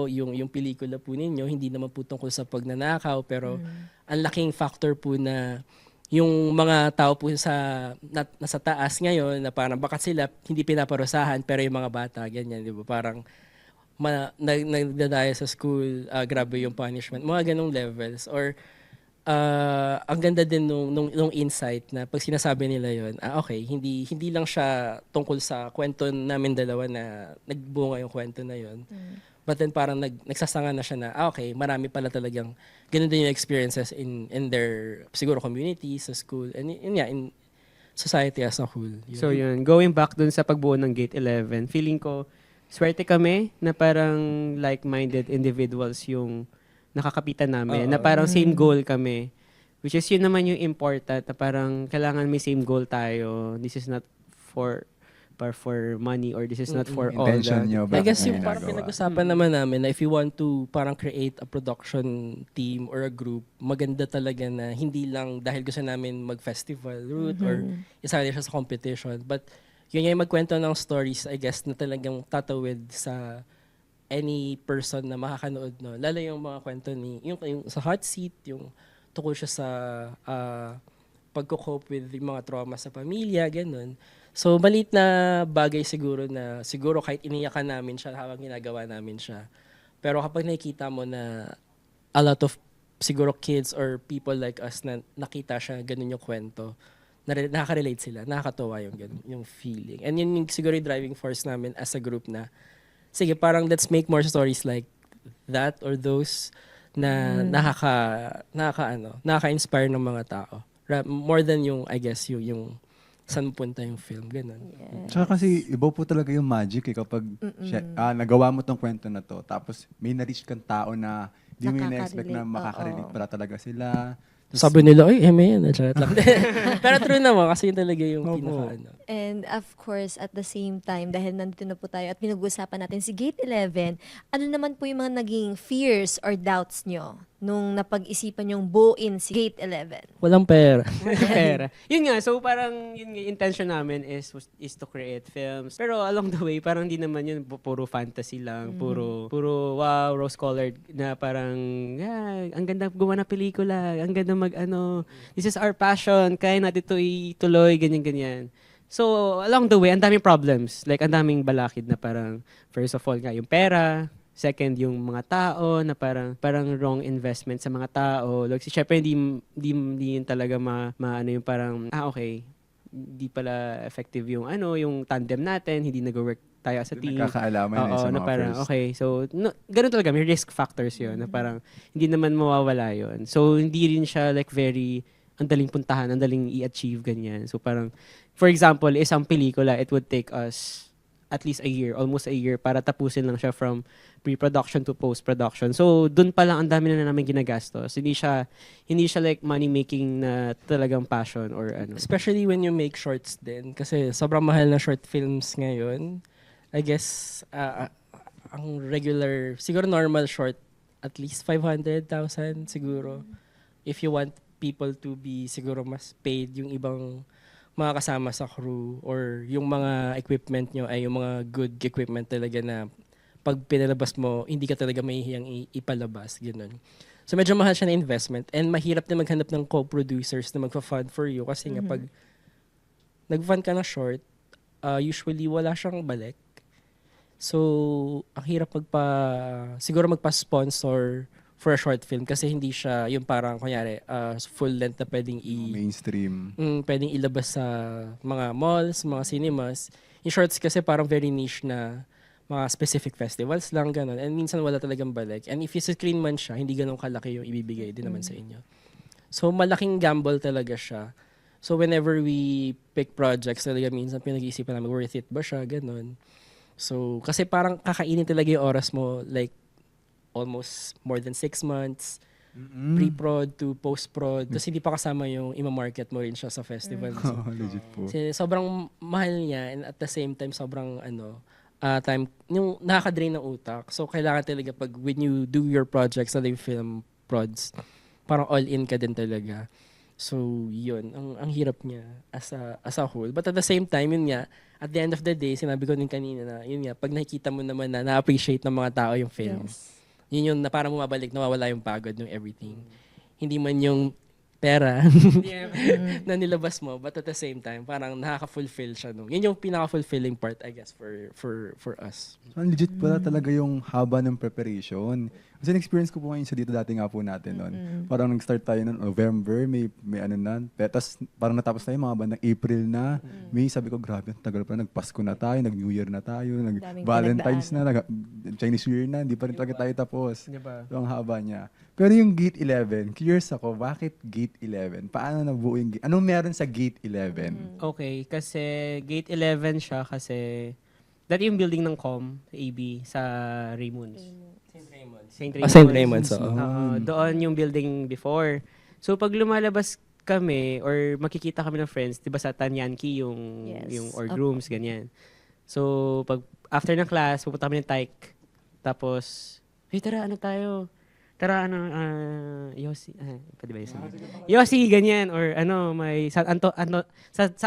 yung pelikula po ninyo, hindi naman po tungkol sa pagnanakaw, pero ang laking factor po na yung mga tao po nasa taas ngayon, na parang bakit sila hindi pinaparusahan, pero yung mga bata, ganyan, di ba? Parang nagdadaya sa school, grabe yung punishment, mga ganong levels. Or ang ganda din nung insight na pag sinasabi nila yon, okay, hindi lang siya tungkol sa kwento namin dalawa na nagbunga yung kwento na yon. But then parang nagsasanga na siya na, okay, marami pala talagang ganun din yung experiences in their siguro community, sa school, and in society as a whole. Yun. So yun, going back dun sa pagbuo ng Gate 11, feeling ko, swerte kami na parang like-minded individuals yung nakakapitan namin, na parang same goal kami. Which is yun naman yung important, na parang kailangan may same goal tayo. This is not for money or this is not for all Intention that. nyo I ba? guess yung parang pinag-usapan naman namin na if you want to parang create a production team or a group, maganda talaga na hindi lang dahil gusto namin mag-festival route or isali siya sa competition. But yun yung magkwento ng stories, I guess, na talagang tatawid sa any person na makakanood, no? Lalo yung mga kwento yung sa Hot Seat, yung tungkol siya sa pagko-cope with yung mga trauma sa pamilya, ganun. So, maliit na bagay siguro kahit iniyakan namin siya habang ginagawa namin siya. Pero kapag nakikita mo na a lot of siguro kids or people like us na nakita siya, ganun yung kwento, nakaka-relate sila, nakakatawa yung feeling. And yun yung siguro yung driving force namin as a group na, sige, parang let's make more stories like that or those na nakaka-inspire ng mga tao. More than yung, I guess, yung saan punta yung film, ganun. Tsaka kasi iba po talaga yung magic kapag nagawa mo tong kwento na to, tapos may na-reach kang tao na Di mo ina-expect na Nakaka-relate, makaka-relate oo. pala talaga sila. Sabi nila, ay, eme yan. Charot lang. Pero true naman, kasi yun talaga yung Opo. pinaka, And of course, at the same time, dahil nandito na po tayo at pinag-uusapan natin si Gate 11, ano naman po yung mga naging fears or doubts nyo nung napag-isipan yung buuin si Gate 11? walang pera. Pera. Yun nga, so parang yun nga, intention namin is to create films. Pero along the way, parang di naman yun puro fantasy lang, puro wow, rose-colored na parang ang ganda gumawa ng pelikula, ang ganda this is our passion, kaya natin ito ituloy, ganyan-ganyan. So, along the way, ang daming problems. Like, ang daming balakid na parang, first of all nga, yung pera. Second, yung mga tao na parang wrong investment sa mga tao. Like, syempre, hindi yun talaga ano yung parang, okay, hindi pala effective yung yung tandem natin, hindi nag-work tayo as a team. Nagkakaalaman yun sa Na mga parang, first. okay, so, ganun talaga, may risk factors yun, na parang, hindi naman mawawala yun. So, hindi rin siya, like, very, ang daling puntahan, ang daling i-achieve, ganyan. So, parang, for example, isang pelikula, it would take us at least a year, almost a year, para tapusin lang siya from pre-production to post-production. So, dun pa lang ang dami na namin ginagastos. Hindi siya like money-making na talagang passion or ano. Especially when you make shorts din. Kasi sobrang mahal na short films ngayon. I guess, ang regular, siguro normal short, at least 500,000 siguro. If you want people to be siguro mas paid yung ibang mga kasama sa crew or yung mga equipment nyo ay yung mga good equipment talaga na pag pinalabas mo, hindi ka talaga mahihiyang ipalabas. Ganun. So medyo mahal siya na investment and mahirap na maghanap ng co-producers na magpa-fund for you kasi nga pag nag-fund ka na short, usually wala siyang balik. So, ang hirap siguro magpa-sponsor for a short film kasi hindi siya yung parang kunyari full length na pwedeng Mainstream. pwedeng ilabas sa mga malls, mga cinemas. Yung shorts kasi parang very niche na mga specific festivals lang ganun. And minsan wala talagang balik. And if you screen man siya, hindi ganun kalaki yung ibibigay din naman sa inyo. So malaking gamble talaga siya. So whenever we pick projects talaga minsan pinag-iisipan namin worth it ba siya ganun. So kasi parang kakainin talaga yung oras mo like almost more than 6 months, pre-prod to post-prod. Tapos hindi pa kasama yung ima-market mo rin siya sa festival. So, Legit po. kasi sobrang mahal niya and at the same time sobrang time, yung nakaka-drain ng utak. So kailangan talaga pag when you do your projects sa yung film prods, parang all-in ka din talaga. So yun, ang hirap niya as a whole. But at the same time, yun nga, at the end of the day, sinabi ko din kanina na, yun nga, pag nakikita mo naman na na-appreciate ng mga tao yung film, yun yung na parang bumabalik, nawawala yung pagod, yung everything. Hindi man yung pera na nilabas mo, but at the same time, parang nakaka-fulfill siya. No? Yun yung pinaka-fulfilling part, I guess, for us. So, ang legit pala talaga yung haba ng preparation. Kasi na-experience ko po ngayon sa dito dati nga po natin noon. Parang nag-start tayo noon November, may ano na. Tapos parang natapos tayo mga bandang April na. May sabi ko, grabe, ang tagal pa. Nag-Pasko na tayo, nag-New Year na tayo, nag-Valentine's na, Chinese New Year na. Hindi pa rin talaga tayo tapos. Diba? So, ang haba niya. Pero yung Gate 11, curious ako, bakit Gate 11? Paano nabuo yung Gate? Anong meron sa Gate 11? Okay, kasi Gate 11 siya kasi dati yung building ng AB sa Raymonds. St. St. Raymond's, oo. Doon yung building before. So pag lumalabas kami or makikita kami ng friends, 'di ba sa Tanyanki yung Yes. yung org rooms ganyan. So pag after ng class, pupunta kami ng Tyke. Tapos, "Hey, tara ano tayo? Tara Yossi, pwede ba yun? Yossi, ganyan or may sa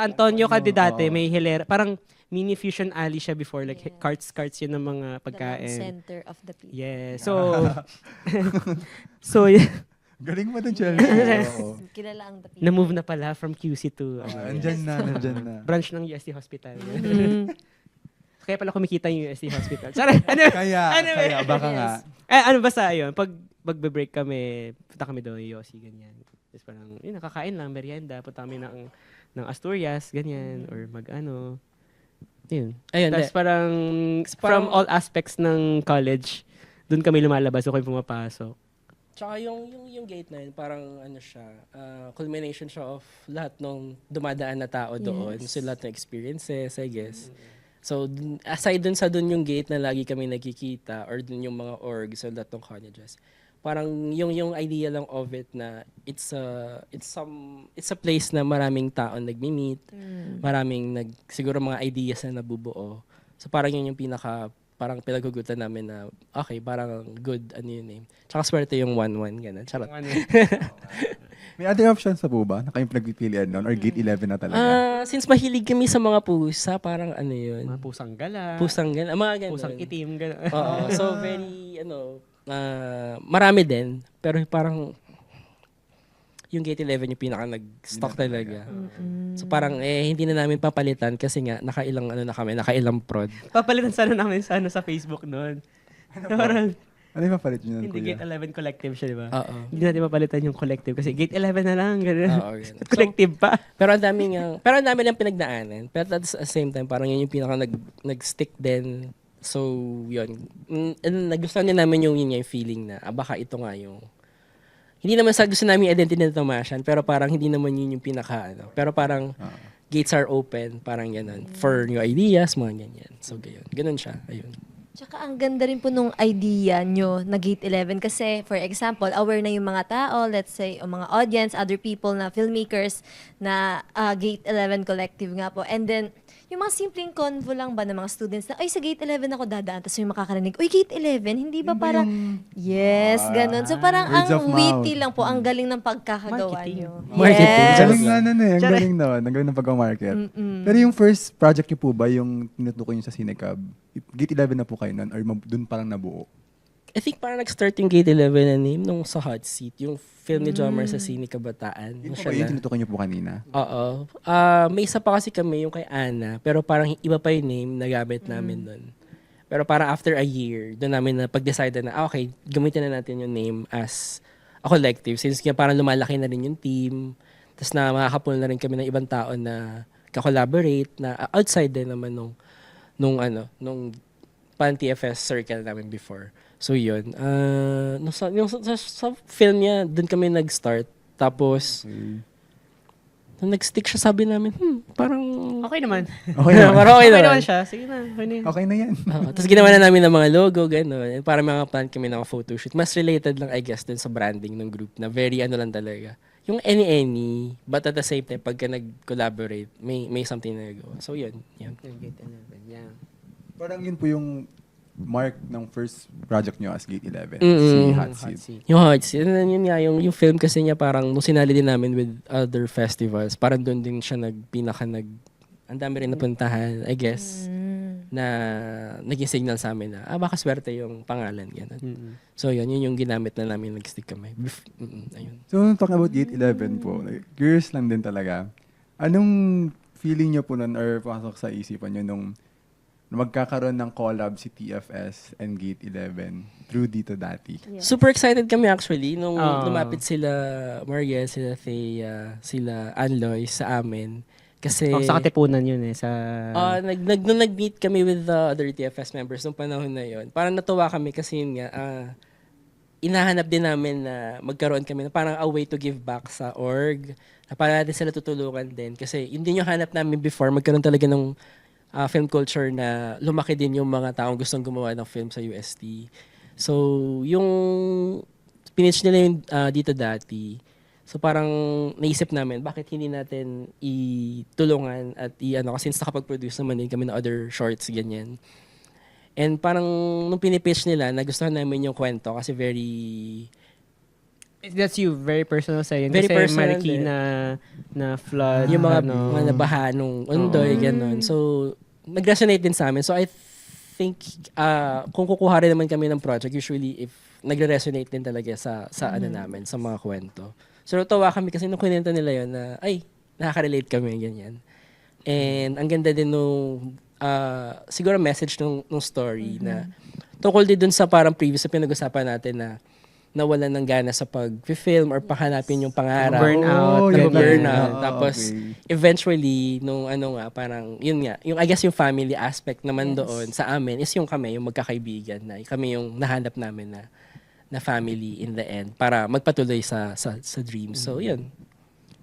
Antonio ka dati, may hilera, parang mini fusion alley siya before, like carts yun ng mga pagkain. The center of the people. Yeah. So yeah. Galing mo din, Chelsea. Oo. Kilala ang the people. Na-move na pala from QC to Andyan na. branch ng UST Hospital. Kaya pala kumikita yung UST Hospital. Sorry. Kaya, baka nga. Basta yun. Pag magbe-break kami, punta kami doon, Yossi, ganyan. Tapos parang, nakakain lang, merienda. Punta kami ng Asturias, ganyan. Or yun. Ayun, Tapos parang, from all aspects ng college, doon kami lumalabas o kami pumapasok. Tsaka yung gate na yun, parang siya, culmination siya of lahat ng dumadaan na tao doon. Yes. So lahat ng experiences, I guess. So, aside dun yung gate na lagi kami nagkikita or dun yung mga orgs sa lahat ng colleges, parang yung idea lang of it na it's a place na maraming tao nagmi-meet, maraming siguro mga ideas na nabubuo. So parang yun yung parang pinagugutan namin na okay, parang good yun eh. Tsaka swerte yung 1-1 ganun. Charot. May other options pa po ba na kayong pinagpipilian noon or Gate 11 na talaga? Since mahilig kami sa mga pusa, parang yun. Mga pusang gala. Pusang ganun. Mga ganun. Pusang itim. Gano'n. Oo. So very, marami din. Pero parang yung Gate 11 yung pinaka nag-stock talaga. So parang hindi na namin papalitan kasi nga nakailang prod. Papalitan sana namin sa Facebook noon. Parang, Ano yung mapalit nyo nun, hindi kuya? Gate 11 collective siya, di ba? Oo. Hindi natin mapalitan yung collective kasi Gate 11 na lang. Ganun. Oo, ganun. Collective pa. Pero ang dami lang pinagdaanan. Pero at the same time, parang yun yung pinaka nag-stick din. So, yun. And nagustuhan din namin yung feeling na, baka ito nga yung, hindi naman sa gusto namin identity na Tomasian, pero parang hindi naman yun yung pinaka, pero parang, gates are open, parang ganun. For new ideas, mga ganyan. So, ganun siya. Ayun. Tsaka ang ganda rin po nung idea nyo na Gate 11 kasi, for example, aware na yung mga tao, let's say, o mga audience, other people na filmmakers na Gate 11 collective nga po. And then, yung mga simpleng convo lang ba ng mga students na, ay, sa Gate 11 ako dadaan, tapos may makakarinig, uy, Gate 11, hindi ba Yun ba parang, yes, ganun. So parang Words of ang witty mouth. lang po, ang galing ng pagkakagawa Marketing. nyo. Marketing. Yes. Galing na ang galing naman. Ang galing ng pag-market. Pero yung first project niyo po ba, yung tinutukoy niyo sa Cinecab, Gate 11 na po kayo nun or dun parang nabuo? I think parang nag-start yung Gate 11 na name nung sa Hot Seat, yung film ni Jomar sa Sine Kabataan. Yun po Siya ba yung na. tinutukoy niyo po kanina? Oo. May isa pa kasi kami, yung kay Ana, pero parang iba pa yung name na gamit namin nun. Pero parang after a year, doon namin na pag-decide na, okay, gamitin na natin yung name as a collective. Since nga parang lumalaki na rin yung team, tapos na makakapul na rin kami ng ibang tao na ka-collaborate, na outside din naman nung pan-TFS circle namin before. So yun. Sa film niya, doon kami nag-start. Tapos, nung nag-stick siya, sabi namin, parang... Okay naman. Okay naman. Parang okay Okay naman. naman siya. Sige na. Okay na yun. Okay na yan. Tapos ginawa na namin ng mga logo, gano'n. Para mga plan kami ng photoshoot. Mas related lang, I guess, dun sa branding ng group na very lang talaga. Yung any, but at the same time, pagka nag-collaborate, may something na nagawa. So yun. Gate 11. Yeah. Parang yun po yung mark ng first project nyo as Gate 11. Mm-mm. Si Hot Hot Seat. seat. Yung Hot Seat. And then yun nga, yung film kasi niya parang nung sinali din namin with other festivals, parang doon din siya ang dami rin napuntahan, I guess, na naging signal sa amin na, baka swerte yung pangalan. Ganun. So yun yung ginamit na namin, nag-stick kami. Ayun. So, talking about Gate 11 po, like, curious lang din talaga. Anong feeling nyo po nun or pasok sa isipan nyo nung magkakaroon ng collab si TFS and Gate 11 through Dito Dati? Yeah. Super excited kami actually nung Ah. lumapit sila Mariel, sila Thea, sila Anloy sa amin. Kasi Sa Katipunan yun eh. Sa... nung nag-meet kami with the other TFS members nung panahon na yon, parang natuwa kami kasi yun nga, inahanap din namin na magkaroon kami na parang a way to give back sa org, na para natin sila tutulungan din. Kasi yun din yung hanap namin before, magkaroon talaga ng film culture na lumaki din yung mga taong gustong gumawa ng film sa UST. So, yung pinitch nila yung Dito Dati, so parang naisip namin, bakit hindi natin itulungan at kasi nakapag-produce naman din kami ng other shorts, ganyan. And parang nung pinipitch nila, nagustuhan namin yung kwento kasi very... That's you, very personal sa'yo. Very Kasi personal Marikina na flood. yung mga nabaha nung Ondoy, gano'n. So, nag-resonate din sa amin. So, I think, kung kukuha rin naman kami ng project, usually, if nagre-resonate din talaga sa namin, sa mga kwento. So, tawa kami kasi nung kwento nila yun na, ay, nakaka-relate kami, ganyan. And, ang ganda din nung, siguro message nung story na, tungkol din dun sa parang previous na pinag-usapan natin na, nawalan ng gana sa pag-film or pahanapin yung pangarap. Burnout. Burnout. ganyan. Tapos, Okay. eventually, nung parang, yun nga, yung, I guess yung family aspect naman Yes. doon sa amin is yung kami, yung magkakaibigan na, kami yung nahanap namin na family in the end para magpatuloy sa dream. So, yun.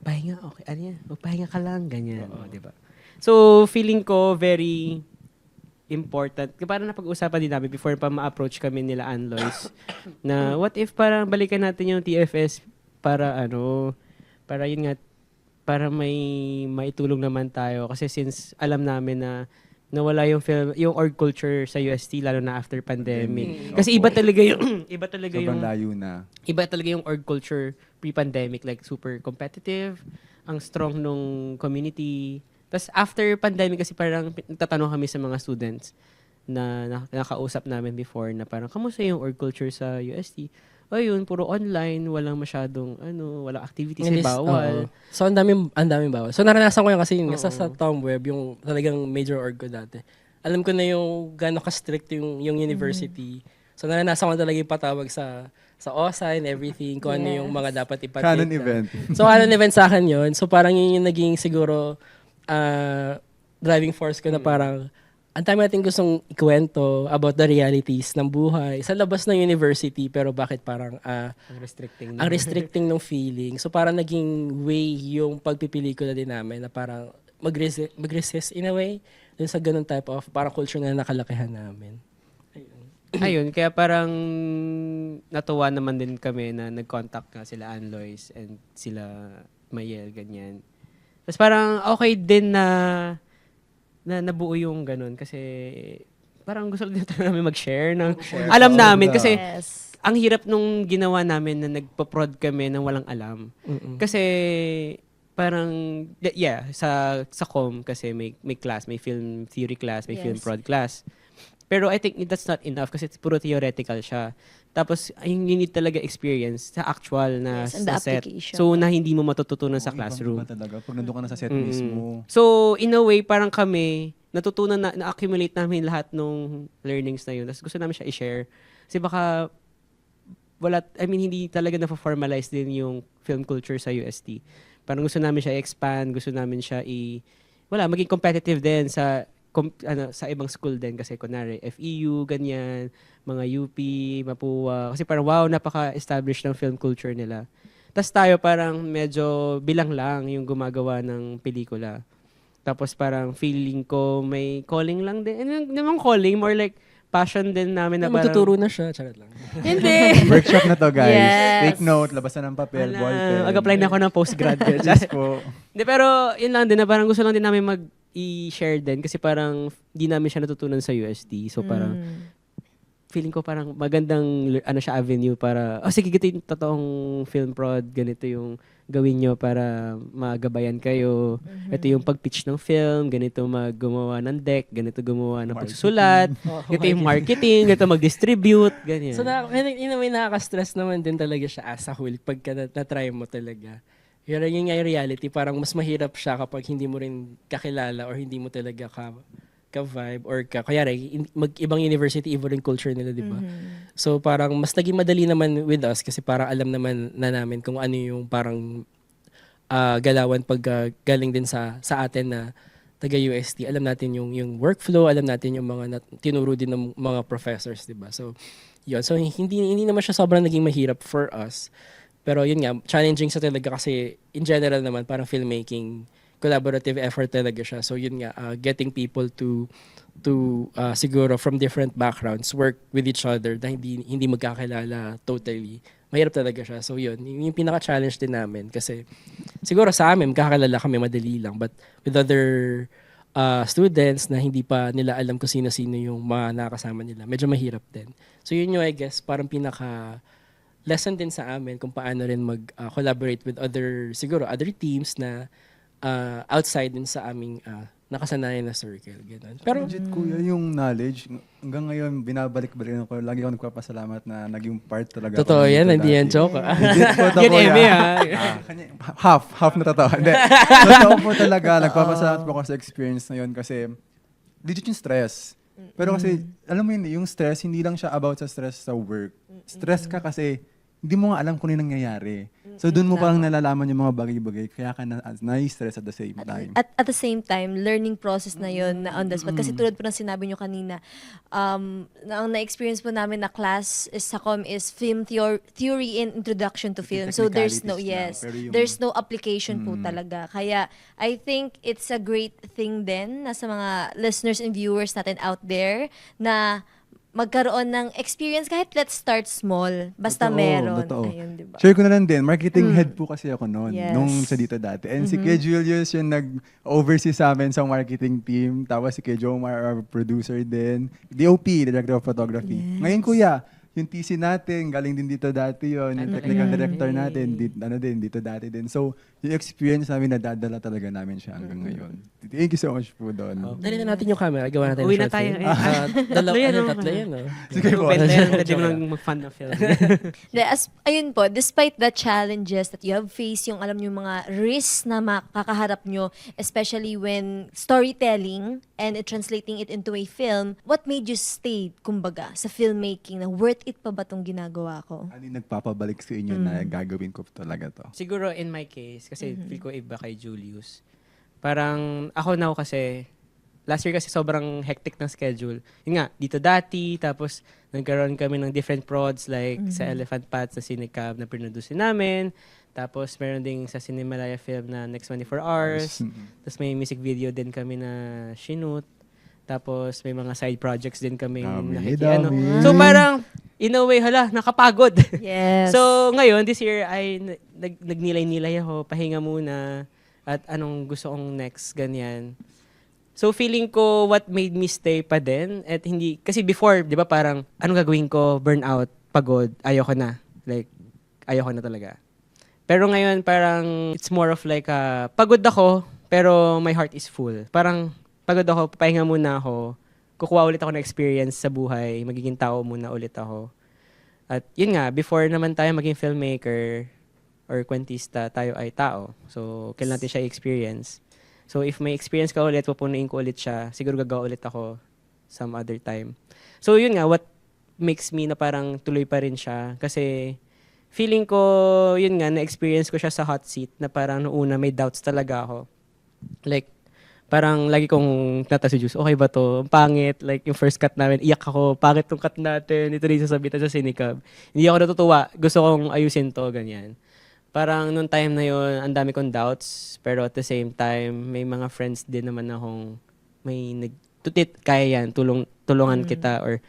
Pahinga, okay. Ano yan? Magpahinga ka lang, ganyan. Oo, di ba? So, feeling ko very important. Parang napag-usapan din namin before pa ma-approach kami nila Anloys na what if parang balikan natin yung TFS para para yun nga, para may maitulong naman tayo. Kasi since alam namin na nawala yung org culture sa UST lalo na after pandemic. Kasi iba talaga yung Sobrang layo na. iba talaga yung org culture pre-pandemic, like super competitive, ang strong nung community. Tapos after pandemic kasi parang nagtatanong kami sa mga students na nakausap namin before na parang kamusta yung org culture sa UST? Ayun, puro online, walang masyadong walang activities, bawal. So, ang daming bawal. So, naranasan ko yan kasi sa Tom Web, yung talagang major org ko dati. Alam ko na yung gano'n ka-strict yung university. So, naranasan ko talaga yung patawag sa OSA and everything, kung ano yung mga dapat ipatid. Canon event. So, canon event sa akin yun. So, parang yun yung naging siguro driving force ko na parang ang dami natin gustong ikwento about the realities ng buhay sa labas ng university, pero bakit parang ang restricting ng feeling. So parang naging way yung pagpipelikula din namin na parang mag-resist in a way dun sa ganun type of parang culture na nakalakihan namin. Ayun, kaya parang natuwa naman din kami na nag-contact nga sila Anloys and sila Mayel, ganyan. Tapos parang okay din na nabuo yung ganun kasi parang gusto din namin mag-share ng alam namin kasi Yes. ang hirap nung ginawa namin na nagpo-prod kami nang walang alam. Kasi parang sa com kasi may class, may film theory class, may film Yes. prod class. Pero I think that's not enough kasi it's puro theoretical siya. Tapos you need talaga experience sa actual na, Yes, and the na set. application. So na hindi mo matututunan sa Iba classroom. talaga. Pag nandun ka na sa set mismo. So, in a way, parang kami, natutunan na-accumulate namin lahat ng learnings na yun. Tapos gusto namin siya i-share. Kasi baka, hindi talaga na-formalize din yung film culture sa UST. Parang gusto namin siya i-expand, gusto namin siya maging competitive din sa ibang school din. Kasi kunwari, FEU, ganyan, mga UP, Mapua. Kasi parang wow, napaka-established ng film culture nila. Tapos tayo parang medyo bilang lang yung gumagawa ng pelikula. Tapos parang feeling ko may calling lang din. Hindi naman calling, more like passion din namin na parang... Magtuturo na siya, charot lang. Hindi! Workshop na to, guys. Yes. Take note, labasan ng papel, ballpen. Mag-apply na ako ng postgrad. Diyos ko. Hindi, pero yun lang din na parang gusto lang din namin i-share din kasi parang di namin siya natutunan sa UST. So parang feeling ko parang magandang avenue para sige, ganito yung totoong film prod, ganito yung gawin nyo para magabayan kayo. Ito yung pag-pitch ng film, ganito gumawa ng deck, ganito gumawa ng pagsusulat, ganito yung marketing, ganito mag-distribute, ganyan. So, in a way, nakaka-stress naman din talaga siya as a whole pagka na-try mo talaga. Yun nga yung reality, parang mas mahirap siya kapag hindi mo rin kakilala or hindi mo talaga ka-vibe or mag-ibang university, iba rin culture nila, di ba? So parang mas naging madali naman with us kasi parang alam naman na namin kung ano yung parang galawan pag galing din sa atin na taga-UST. Alam natin yung workflow, alam natin yung mga tinuro din ng mga professors, di ba? So yun. So hindi naman siya sobrang naging mahirap for us. Pero yun nga, challenging sa talaga kasi in general naman parang filmmaking, collaborative effort talaga siya. So yun nga, getting people to siguro from different backgrounds work with each other na hindi magkakilala totally. Mahirap talaga siya. So yun, yung pinaka-challenge din namin kasi siguro sa amin magkakilala kami madali lang, but with other students na hindi pa nila alam kung sino-sino yung mga nakasama nila, medyo mahirap din. So yun yung I guess parang pinaka lesson din sa amin kung paano rin mag-collaborate with other teams na outside din sa aming nakasanayan na circle. Ganun. Pero, Legit, kuya, yung knowledge, hanggang ngayon, binabalik-balik ako. Lagi ako nagpapasalamat na naging part talaga. totoo ako yan, nito hindi yan dati. joke. Legit po ito, Yan, kuya. Eme, Half na totoo. Hindi. Totoo po talaga. Nagpapasalamat po ako sa experience na yun kasi legit yung stress. Pero kasi, alam mo yun, yung stress, hindi lang siya about sa stress sa work. Stress ka kasi, hindi mo nga alam kung ano yung nangyayari. So doon mo parang Tama. nalalaman yung mga bagay-bagay, kaya ka na-stress at the same time. At the same time, learning process na yon na on the spot. Kasi tulad po ng sinabi nyo kanina, ang na-experience po namin na class is sa com is film theory and introduction to film. So there's no, Technicalities lang, yes, pero yung- there's no application po talaga. Kaya I think it's a great thing din na sa mga listeners and viewers natin out there na magkaroon ng experience kahit let's start small. Basta Totoo, meron. totoo. Ayun, diba? Share ko na lang din, marketing head po kasi ako noon, Yes. nung sa dito dati. And si Kuya Julius yung nag-oversee sa amin sa marketing team. Tapos si Kuya Jomar, our producer din. DOP, Director of Photography. Ngayon kuya, yung TC natin, galing din dito dati yon, yung technical director natin, dito dati din. So, yung experience namin, nadadala talaga namin siya hanggang ngayon. Thank you so much po doon. Dali na natin yung camera. Gawa natin Uwi ng na short tayo film. eh. Dalawa, Tatlo yan, oh. tatlo yan. Oh. Sige po. Pwede mo lang mag-fund ng film. Ayun po, despite the challenges that you have faced, yung alam nyo mga risks na makakaharap nyo, especially when storytelling and translating it into a film, what made you stay, kumbaga, sa filmmaking na worth it pa ba tong ginagawa ko? Ano yung nagpapabalik sa inyo na gagawin ko talaga to? Siguro in my case, kasi feel ko iba kay Julius. Parang ako now kasi, last year kasi sobrang hectic ng schedule. Yun nga, dito dati, tapos nagkaroon kami ng different prods like sa Elephant Pats na Cinecab na produce namin. Tapos meron ding sa Cinemalaya film na Next 24 Hours. Tapos may music video din kami na shoot. Tapos may mga side projects din kami Dami. So parang, in a way, nakapagod. Yes. So, ngayon, this year, ay nagnilay-nilay ako, pahinga muna, at anong gusto kong next, ganyan. So, feeling ko, what made me stay pa din, at hindi, kasi before, di ba, parang, anong gagawin ko, burnout, pagod, ayoko na. Like, ayoko na talaga. Pero ngayon, parang, it's more of like, pagod ako, pero my heart is full. Parang, pagod ako, papahinga muna ako, kukuha ulit ako ng experience sa buhay, magiging tao muna ulit ako. At yun nga, before naman tayo maging filmmaker or kwentista, tayo ay tao. So, kailan natin siya i-experience. So, if may experience ka ulit, pupunuin ko ulit siya, siguro gagawa ulit ako some other time. So, yun nga, what makes me na parang tuloy pa rin siya. Kasi, feeling ko, yun nga, na-experience ko siya sa hot seat na parang noong una may doubts talaga ako. Like, parang lagi kong tata si Juice, okay ba to? Ang pangit. Like, yung first cut namin, iyak ako. Pangit tong cut natin. Ito rin sasabitan sa Cinecab. Hindi ako natutuwa. Gusto kong ayusin to, ganyan. Parang nung time na yun, ang dami kong doubts. Pero at the same time, may mga friends din naman akong may nagtutit, kaya yan, tulungan kita. Or,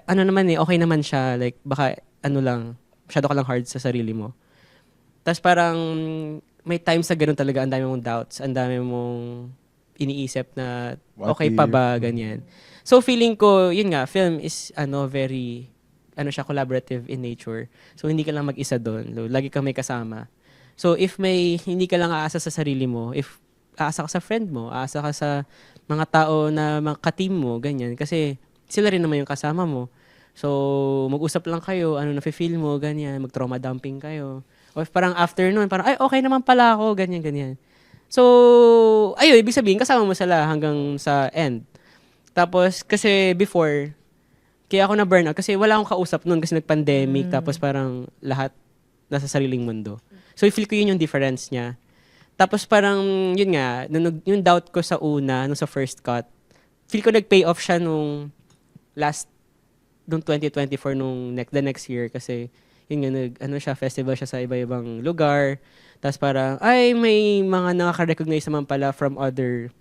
ano naman okay naman siya. Like, baka, masyado ka lang hard sa sarili mo. Tapos parang, may times na ganun talaga, ang dami mong doubts, ang dami mong iniisip na What okay pa if? ba, ganyan. So feeling ko, yun nga, film is very, siya, collaborative in nature. So hindi ka lang mag-isa doon. Lagi ka may kasama. So if hindi ka lang aasa sa sarili mo, if aasa ka sa friend mo, aasa ka sa mga tao na mga ka-team mo, ganyan. Kasi sila rin naman yung kasama mo. So mag-usap lang kayo, ano na-feel mo, ganyan. Mag-trauma dumping kayo. O if parang afternoon, parang, ay, okay naman pala ako, ganyan, ganyan. So, ayun, ibig sabihin, kasama mo sila hanggang sa end. Tapos, kasi before, kaya ako na-burnout kasi wala akong kausap noon kasi nag-pandemic, tapos parang lahat nasa sariling mundo. So, I feel ko yun yung difference niya. Tapos parang, yun nga, yung doubt ko sa una, nung sa first cut, feel ko nag-pay off siya nung 2024, the next year, kasi yun nga, festival siya sa iba-ibang lugar. Tapos parang, may mga nakaka-recognize naman pala from other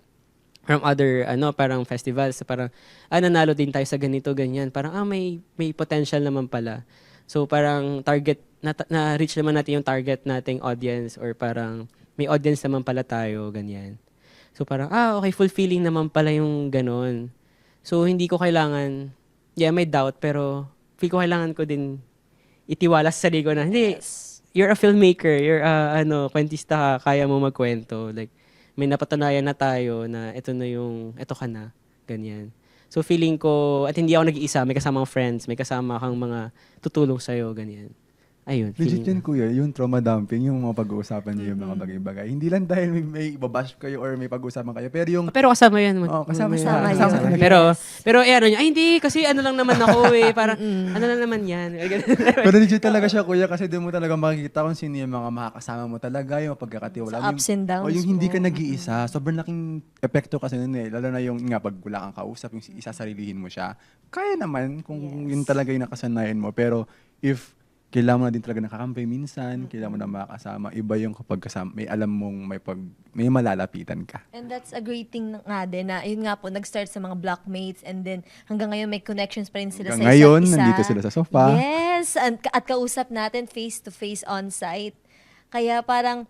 parang festivals. Parang, nanalo din tayo sa ganito, ganyan. Parang, may potential naman pala. So parang na-reach naman natin yung target nating audience or parang may audience naman pala tayo, ganyan. So parang, okay, fulfilling naman pala yung ganon. So hindi ko kailangan, may doubt, pero feel ko kailangan ko din itiwala sa sarili ko na, hindi, you're a filmmaker, you're kwentista ka, kaya mo magkwento. Like, may napatunayan na tayo na ito ka na, ganyan. So feeling ko, at hindi ako nag-iisa, may kasamang friends, may kasama kang mga tutulong sa'yo, ganyan. Ayun. Legit feeling yun, kuya. Yung trauma dumping, yung mga pag-uusapan niyo yung mga bagay-bagay. Hindi lang dahil may ibabash kayo or may pag-uusapan kayo, pero yung... Pero kasama yan. Oo, kasama yan. Kasama Kasama yun. Pero, Yes. pero ano niya, ay hindi, kasi ano lang naman ako parang, ano lang naman yan. Pero legit talaga siya, kuya, kasi doon mo talaga makikita kung sino yung mga makakasama mo talaga, yung pagkakatiwala. Sa ups and downs O yung hindi mo. ka nag-iisa. Sobrang laking epekto kasi nun eh. Lalo na yung nga, pag wala kang kausap, yung isasarilihin mo siya. Kaya naman kung yun talaga yung nakasanayan mo. Pero if kailangan mo na din talaga nakakampay minsan, kailangan mo na makakasama, iba yung kapag kasama, may alam mong may malalapitan ka. And that's a great thing nga din na yun nga po, nag-start sa mga blockmates and then hanggang ngayon may connections pa rin sila Hanggang sa ngayon, isa't isa. nandito sila sa sofa. Yes! At kausap natin face-to-face on-site. Kaya parang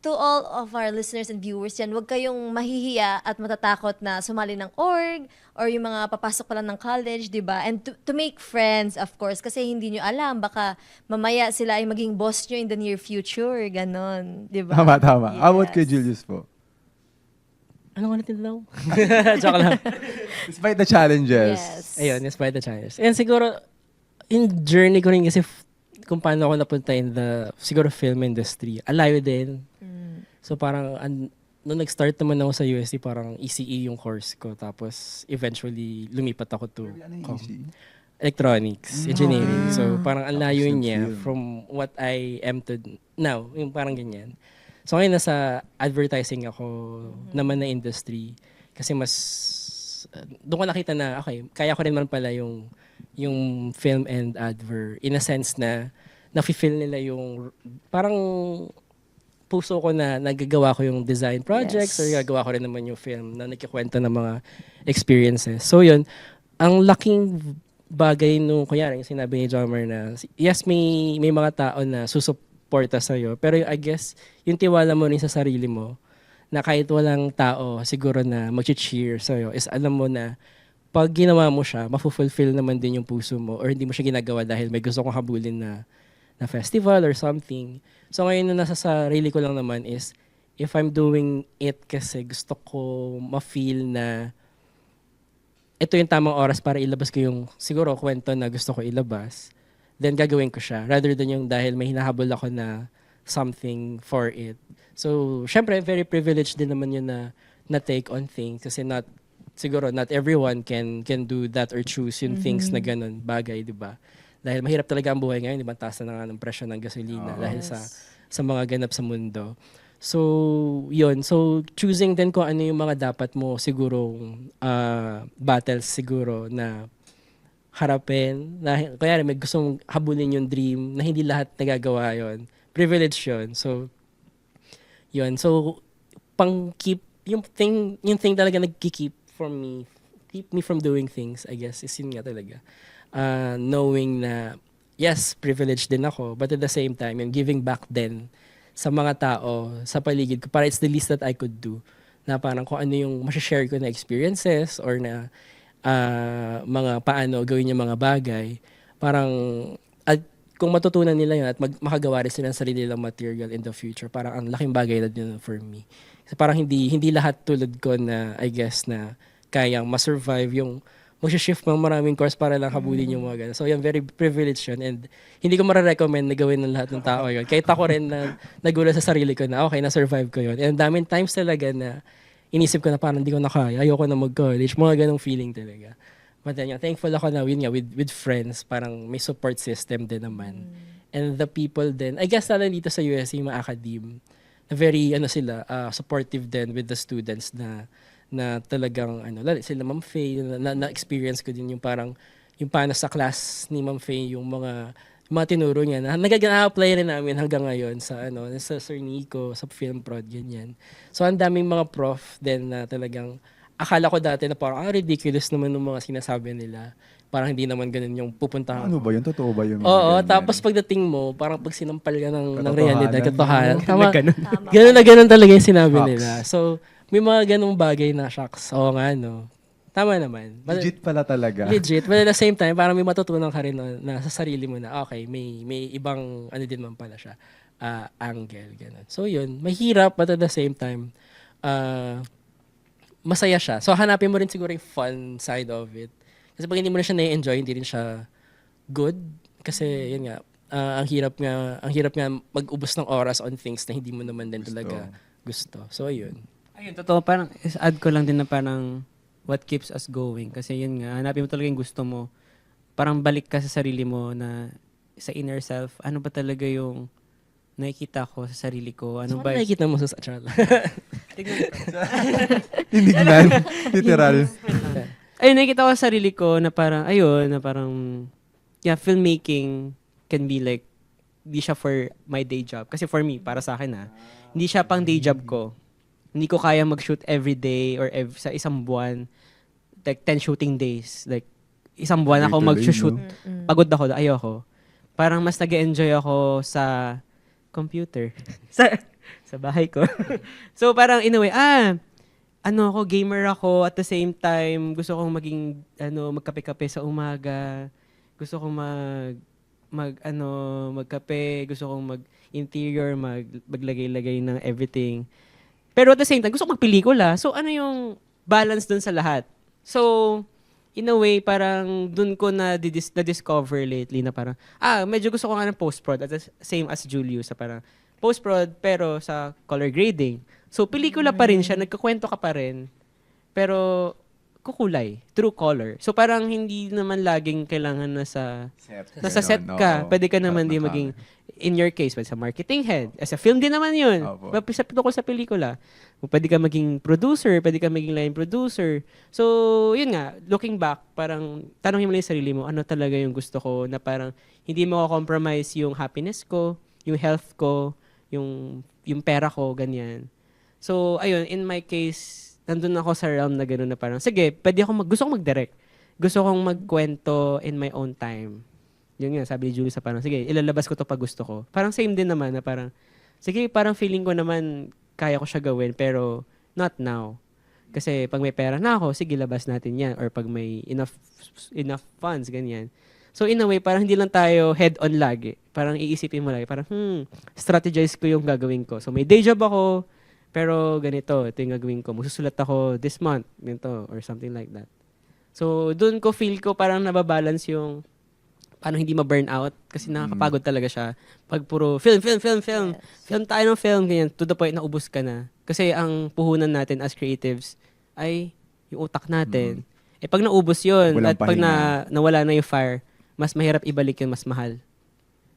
to all of our listeners and viewers yan, huwag kayong mahihiya at matatakot na sumali ng org or yung mga papasok pa lang ng college, di ba? And to make friends, of course, kasi hindi nyo alam, baka mamaya sila ay maging boss nyo in the near future, ganon, di ba? Tama. How about Yes. kay Julius po? Ano ko natin daw? Joke lang. Despite the challenges. Yes. Ayun, despite the challenges. And siguro, in journey ko rin kasi kung paano ako napunta in the, siguro film industry, alayo din. So parang, nung nag-start naman ako sa USC, parang ECE yung course ko. Tapos, eventually, lumipat ako to Ano yung easy? electronics, engineering. So parang ang layo Tapos niya nag-film. from what I am to now. Yung parang ganyan. So ngayon nasa advertising ako naman na industry. Kasi mas, doon ko nakita na, okay, kaya ko rin man pala yung film and adver. In a sense na, nafe-feel nila yung, parang, puso ko na nagagawa ko yung design projects or Yes. gagawa ko rin naman yung film na nagkikwento ng mga experiences. So yun, ang laking bagay nung, kunyari, yung sinabi ni Jomar na, yes, may mga tao na susuporta sa'yo, pero I guess, yung tiwala mo rin sa sarili mo, na kahit walang tao, siguro na mag-cheer sa'yo, is alam mo na, pag ginawa mo siya, mafulfill naman din yung puso mo, or hindi mo siya ginagawa dahil may gusto kong habulin na festival or something. So ngayon na nasa sarili ko lang naman is, if I'm doing it kasi gusto ko ma-feel na ito yung tamang oras para ilabas ko yung siguro kwento na gusto ko ilabas, then gagawin ko siya. Rather than yung dahil may hinahabol ako na something for it. So, syempre, very privileged din naman yun na take on things kasi siguro not everyone can do that or choose yung things na ganun bagay, di ba? Dahil mahirap talaga ang buhay ngayon, di ba? Taas na nga ng presyo ng gasolina dahil sa mga ganap sa mundo. So, yun. So, choosing din kung ano yung mga dapat mo sigurong battles siguro na harapin. Na, kaya may gustong habulin yung dream na hindi lahat nagagawa yun. Privilege yun. So, yun. So, keep yung thing talaga nagki-keep keep me from doing things, I guess, is yun nga talaga. Knowing na, yes, privileged din ako, but at the same time, yung giving back din sa mga tao, sa paligid ko, para it's the least that I could do. Na parang kung ano yung masashare ko na experiences or na mga paano gawin yung mga bagay, parang, at kung matutunan nila yun at makagawa rin sila ng sarili nilang material in the future, parang ang laking bagay na din for me. Kasi parang hindi lahat tulad ko na, I guess, na kayang ma-survive yung mag-shift ng maraming course para lang habulin yung mga ganun. So, yan, very privileged yun. And hindi ko mara-recommend na gawin ng lahat ng tao yun. Kahit ako rin na nagulat sa sarili ko na, okay, na-survive ko yun. And daming times talaga na inisip ko na parang hindi ko na kaya, ayoko na mag-college. Mga ganong feeling talaga. But then, thankful ako na with friends, parang may support system din naman. And the people then, I guess lalo dito sa USC, yung mga academe, na very, supportive din with the students na talagang lalo sila Ma'am Faye na-experience ko din yung parang yung paano sa class ni Ma'am Faye yung mga tinuro niya na nag-apply rin namin hanggang ngayon sa sa Sir Nico sa film prod ganyan. So ang daming mga prof din na talagang akala ko dati na parang ridiculous naman ng mga sinasabi nila. Parang hindi naman ganun yung pupuntahan. Ano ba yun? Totoo ba yun? Oo, tapos pagdating mo, parang pag sinampal ka ng realidad, katotohanan. Tama. Ganun na ganun talaga yung sinabi Shocks. nila. So, may mga ganung bagay na shocks. Oo nga, no. Tama naman. Legit pala talaga. Legit. But at the same time, parang may matutunan ka rin na sa sarili mo na, okay, may ibang, din man pala siya, angle, ganun. So, yun. Mahirap, but at the same time, masaya siya. So, hanapin mo rin siguro yung fun side of it. Kasi pag hindi mo na siya na-enjoy, hindi rin siya good. Kasi, yun nga, ang hirap nga mag-ubos ng oras on things na hindi mo naman din Gusto. talaga gusto. So, ayun. Ayun, totoo, parang add ko lang din na parang what keeps us going. Kasi yun nga, hanapin mo talaga yung gusto mo. Parang balik ka sa sarili mo na sa inner self, ano ba talaga yung nakikita ko sa sarili ko? Ano So, ba? ano nakikita mo sa Charla? Tignan mo. Tinignan. Literal. Ayun, nakikita ko sa sarili ko na parang, ayun, na parang, yeah, filmmaking can be like, hindi siya for my day job. Kasi for me, para sa akin hindi siya pang day job ko. Hindi ko kaya mag-shoot every day or sa isang buwan, like 10 shooting days. Like, isang buwan ako Tuloy-tuloy, mag-shoot. no? Mm-mm. Pagod ako, ayoko. Parang mas nag-enjoy ako sa computer. sa bahay ko. So, parang in a way, ako, gamer ako. At the same time, gusto kong maging, magkape-kape sa umaga. Gusto kong magkape. Gusto kong mag-interior, maglagay-lagay ng everything. Pero at the same time, gusto kong magpelikula. So, ano yung balance dun sa lahat? So, in a way, parang dun ko na-discover lately na parang, medyo gusto ko nga ng post-prod. At the same as Julius, sa parang post-prod, pero sa color grading. So, pelikula pa rin siya, nagkakwento ka pa rin, pero kukulay, through color. So, parang hindi naman laging kailangan nasa set Ganon, ka. oo. Pwede ka naman Harap din ng maging, camera. in your case, sa marketing head. As a film din naman yun. Opo. Sa tungkol sa pelikula. Pwede ka maging producer, pwede ka maging line producer. So, yun nga, looking back, parang tanongin mo lang yung sarili mo, ano talaga yung gusto ko na parang hindi mo compromise yung happiness ko, yung health ko, yung pera ko, ganyan. So, ayun, in my case, nandun ako sa realm na gano'n na parang, sige, gusto kong mag-direct. Gusto kong magkwento in my own time. Yun nga, sabi ni Julie sa parang, sige, ilalabas ko to pag gusto ko. Parang same din naman na parang, sige, parang feeling ko naman kaya ko siya gawin, pero not now. Kasi pag may pera na ako, sige, labas natin yan. Or pag may enough funds, ganyan. So in a way, parang hindi lang tayo head-on lagi. Parang iisipin mo lagi, parang, strategize ko yung gagawin ko. So may day job ako, pero ganito, ito yung gagawin ko. Magsusulat ako this month, ganito, or something like that. So, doon ko feel ko parang nababalance yung paano hindi ma-burn out kasi nakakapagod talaga siya. Pag puro film. Film tayo ng film, ganyan, to the point na ubos ka na. Kasi ang puhunan natin as creatives ay yung utak natin. Pag naubos yun, Walang at pag pahinga. nawala na yung fire, mas mahirap ibalik yun, mas mahal.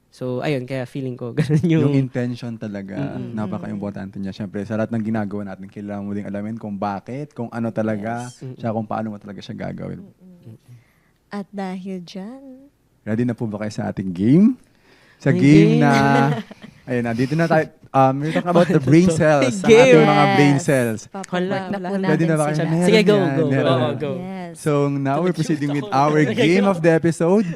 So, ayun, kaya feeling ko, ganun Yung yung intention talaga, napaka-importante niya. Siyempre, sa lahat ng ginagawa natin, kailangan mo ding alamin kung bakit, kung ano talaga, siya kung paano mo talaga siya gagawin. At dahil dyan, Ready na po ba kayo sa ating game? Sa May game game. na, ayun na, dito na tayo, we're talking about the brain cells, ang Game. ating mga brain cells. papawork na po Wala. natin Ready na ba kayo? sila. Meron Sige, go, yan, go. meron Oo, yan. go. Yes. So now we're proceeding with our game of the episode.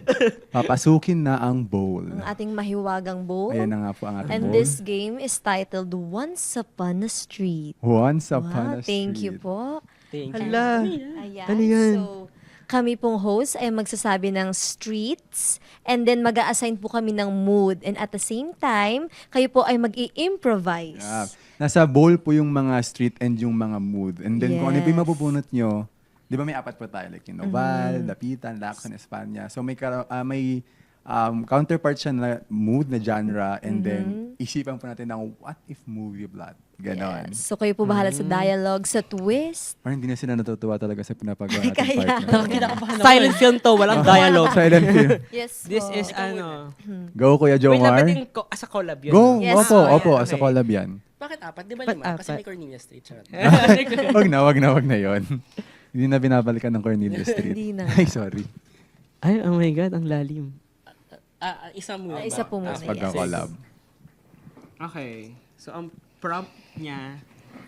Papasukin na ang bowl. Ang ating mahiwagang bowl. Ayan na nga po ang ating And bowl. this game is titled Once Upon a Street. Once upon a street. Thank you po. Thank you. Hala. Ayan. Ano yan? So, kami pong host ay magsasabi ng streets and then mag-a-assign po kami ng mood. And at the same time, kayo po ay mag-i-improvise. Yeah. Nasa bowl po yung mga street and yung mga mood. And then kung ano po yung Yes. mapupunot nyo, di ba may apat po tayo? Like yung Noval, Dapitan, Lacson, Espanya. So may counterpart siya na mood, na genre, and then isipan po natin ng what if movie plot. Ganon. Yes. So kayo po bahala sa dialogue, sa twist. Parang hindi na sila natutuwa talaga sa pinapagawa natin Kaya. partner. silent film to, walang dialogue. Silent film. Yes This po. is Go, Kuya Wait, Jomar. dapat din as a collab yun. Go. Yes, Opo, oh, opo. yeah. Sa Okay. collab yan. Bakit apat? Di ba Ba't lima? Kasi apat? may Cornelia Street. Charot. Wag na yon. Hindi na binabalikan ng Cornelia Street. Hindi na. Ay, sorry. Ay, oh my God, ang lalim. Isa muna. Isa po muna. Tapos Yes. pagka-collab. Okay. So, ang prompt niya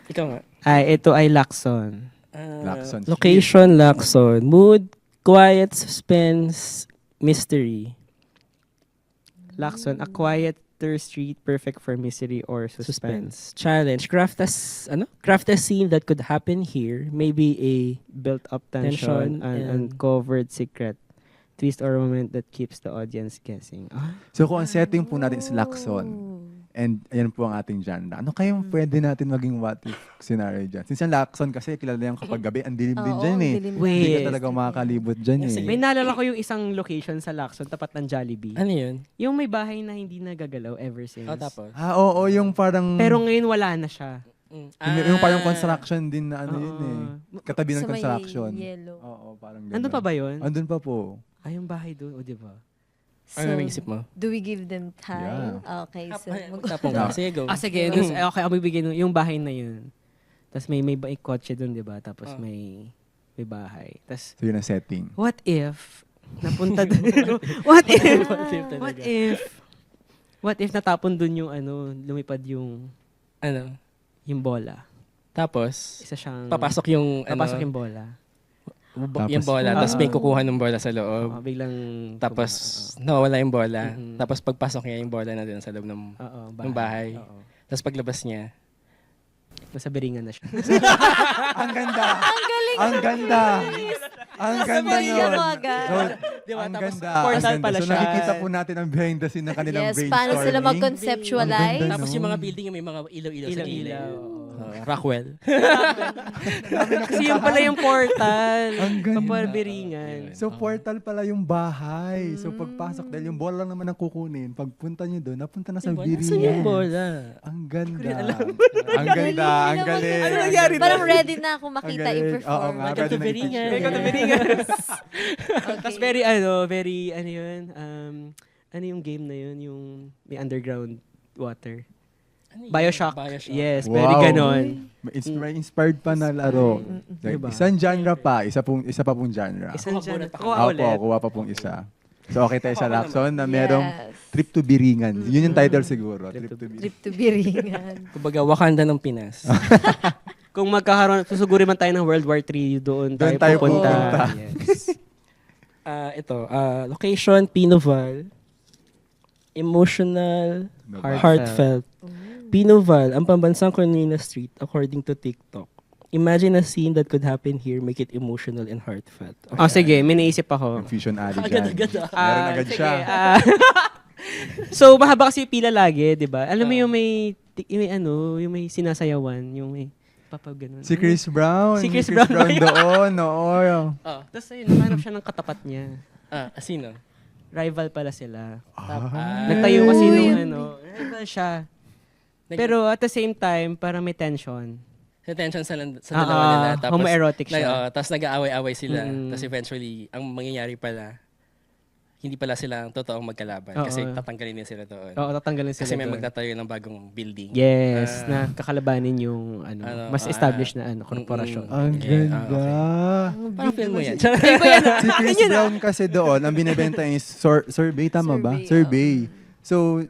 Ikaw nga. ito ay Lacson. Lacson Street. Location, Lacson. Mood, quiet, suspense, mystery. Lacson, a quieter street perfect for mystery or suspense. Challenge. Craft a scene that could happen here. Maybe a Built-up Tension tension, an and- uncovered secret. Twist or moment that keeps the audience guessing. Ah, So kung ang setting po natin is Lacson, And ayan po ang ating genre. Ano kayong pwede natin maging what if scenario dyan? Since yung Lacson kasi kilala yung kapag gabi, ang dilim din Oo, dyan ang eh. dilim. Hindi Wait. ka talaga makakalibot dyan eh. May naalala ko yung isang location sa Lacson, tapat ng Jollibee. Ano yun? Yung may bahay na hindi nagagalaw ever since. Tapos? Oo, yung parang... Pero ngayon wala na siya. yung parang construction din na ano yun eh. Katabi ng Sa may construction. yellow. Oo, parang Nandun pa ba yun? Andun pa po. Ay, yung bahay doon, o diba? Ano naisip mo? Do we give them time? Okay, so Tapong ka. Sige, go. Sige, okay, ako bibigyan yung bahay na yun. Tapos may kotse doon, diba? Tapos may bahay. Tapos, So yun ang setting. what if, napunta doon, what if, What what if natapon doon yung lumipad yung Ano? bola. Tapos, Isa siyang, papasok yung, papasok yung bola. yung bola, tapos may kukuha ng bola sa loob. Biglang, Tapos, nawawala yung bola. Mhm. Tapos, pagpasok niya, yung bola na dun sa loob ng bahay. Oo. Tapos, paglabas niya, Nasa biringan na siya. Ang ganda! Ang ganda! Ang ganda Bigyan nun! mo agad. So, Di ba? ang Tapos, ganda. portal ang ganda. pala So siya. nakikita po natin ang behind the scene ng kanilang Yes, brainstorming. paano sila mag-conceptualize? Ang ganda. tapos yung mga building, yung may mga ilaw-ilaw sa gilid. Ilaw-ilaw. Rockwell. Kasi yun pala yung portal. Ang ganda. Papabiringan. So portal pala yung bahay. So pagpasok, dahil yung bola lang naman ang kukunin, pagpunta nyo doon, napunta na sa Nasaan yung biringan. bola? Ang ganda. Ang ganda. Ang galing. Ano nangyari Parang ready na ako Ang makita galing. i-perform. Oo nga, Welcome pwede to na Biringan. i-picture. Welcome to Biringan. Okay. Tapos very, ano yun, ano yung game na yun, yung may underground water. Ano yun? Bioshock. Bioshock. Yes, Wow. very ganon. May inspired pa na laro. Diba? Isang genre pa, isa pa pong genre. Isang Kuha dyan. ulit. Kuha Opo, ulit. kuha pa pong isa. So okay tayo sa Lacson na merong Yes. Trip to Biringan. Yun yung title siguro. Trip to Biringan. Trip to Biringan. Kumbaga, Wakanda ng Pinas. Kung magkakaroon, susuguri man tayo ng World War III, doon Doon tayo tayo pupunta. pupunta. Yes. Location, Pinoval. Emotional, heartfelt. Pinoval, ang pambansang Cornelia Street, according to TikTok. Imagine a scene that could happen here, make it emotional and heartfelt. Oh, sige, may naisip ako. Yung Fusion Alley dyan. Agad-agad Meron agad sige, siya. So, mahaba kasi yung pila lagi, di ba? Alam mo yung yung may sinasayawan, yung may papag ganun. Si Chris Brown. Si Chris Brown ba yun? doon. Oo. Tapos ayun, nahanap siya ng katapat niya. Sino? Rival pala sila. Ah. Nagtayo kasi Uy. nung rival siya. Pero at the same time, parang may tension. Sa tension sa dalawa nila. Tapos, homoerotic siya. Tapos nag-aaway-aaway sila. Mm. Tapos eventually, ang mangyayari pala, hindi pala sila ang totoong magkalaban. Oo. Kasi tatanggalin niya sila doon. Oo, tatanggalin sila Kasi may doon. magtatayo ng bagong building. Yes, na kakalabanin yung mas established na korporasyon. Ang ganda. Parang film mo yan. Si Chris Brown kasi doon, ang binibenta is survey, tama ba? Survey, Survey. So,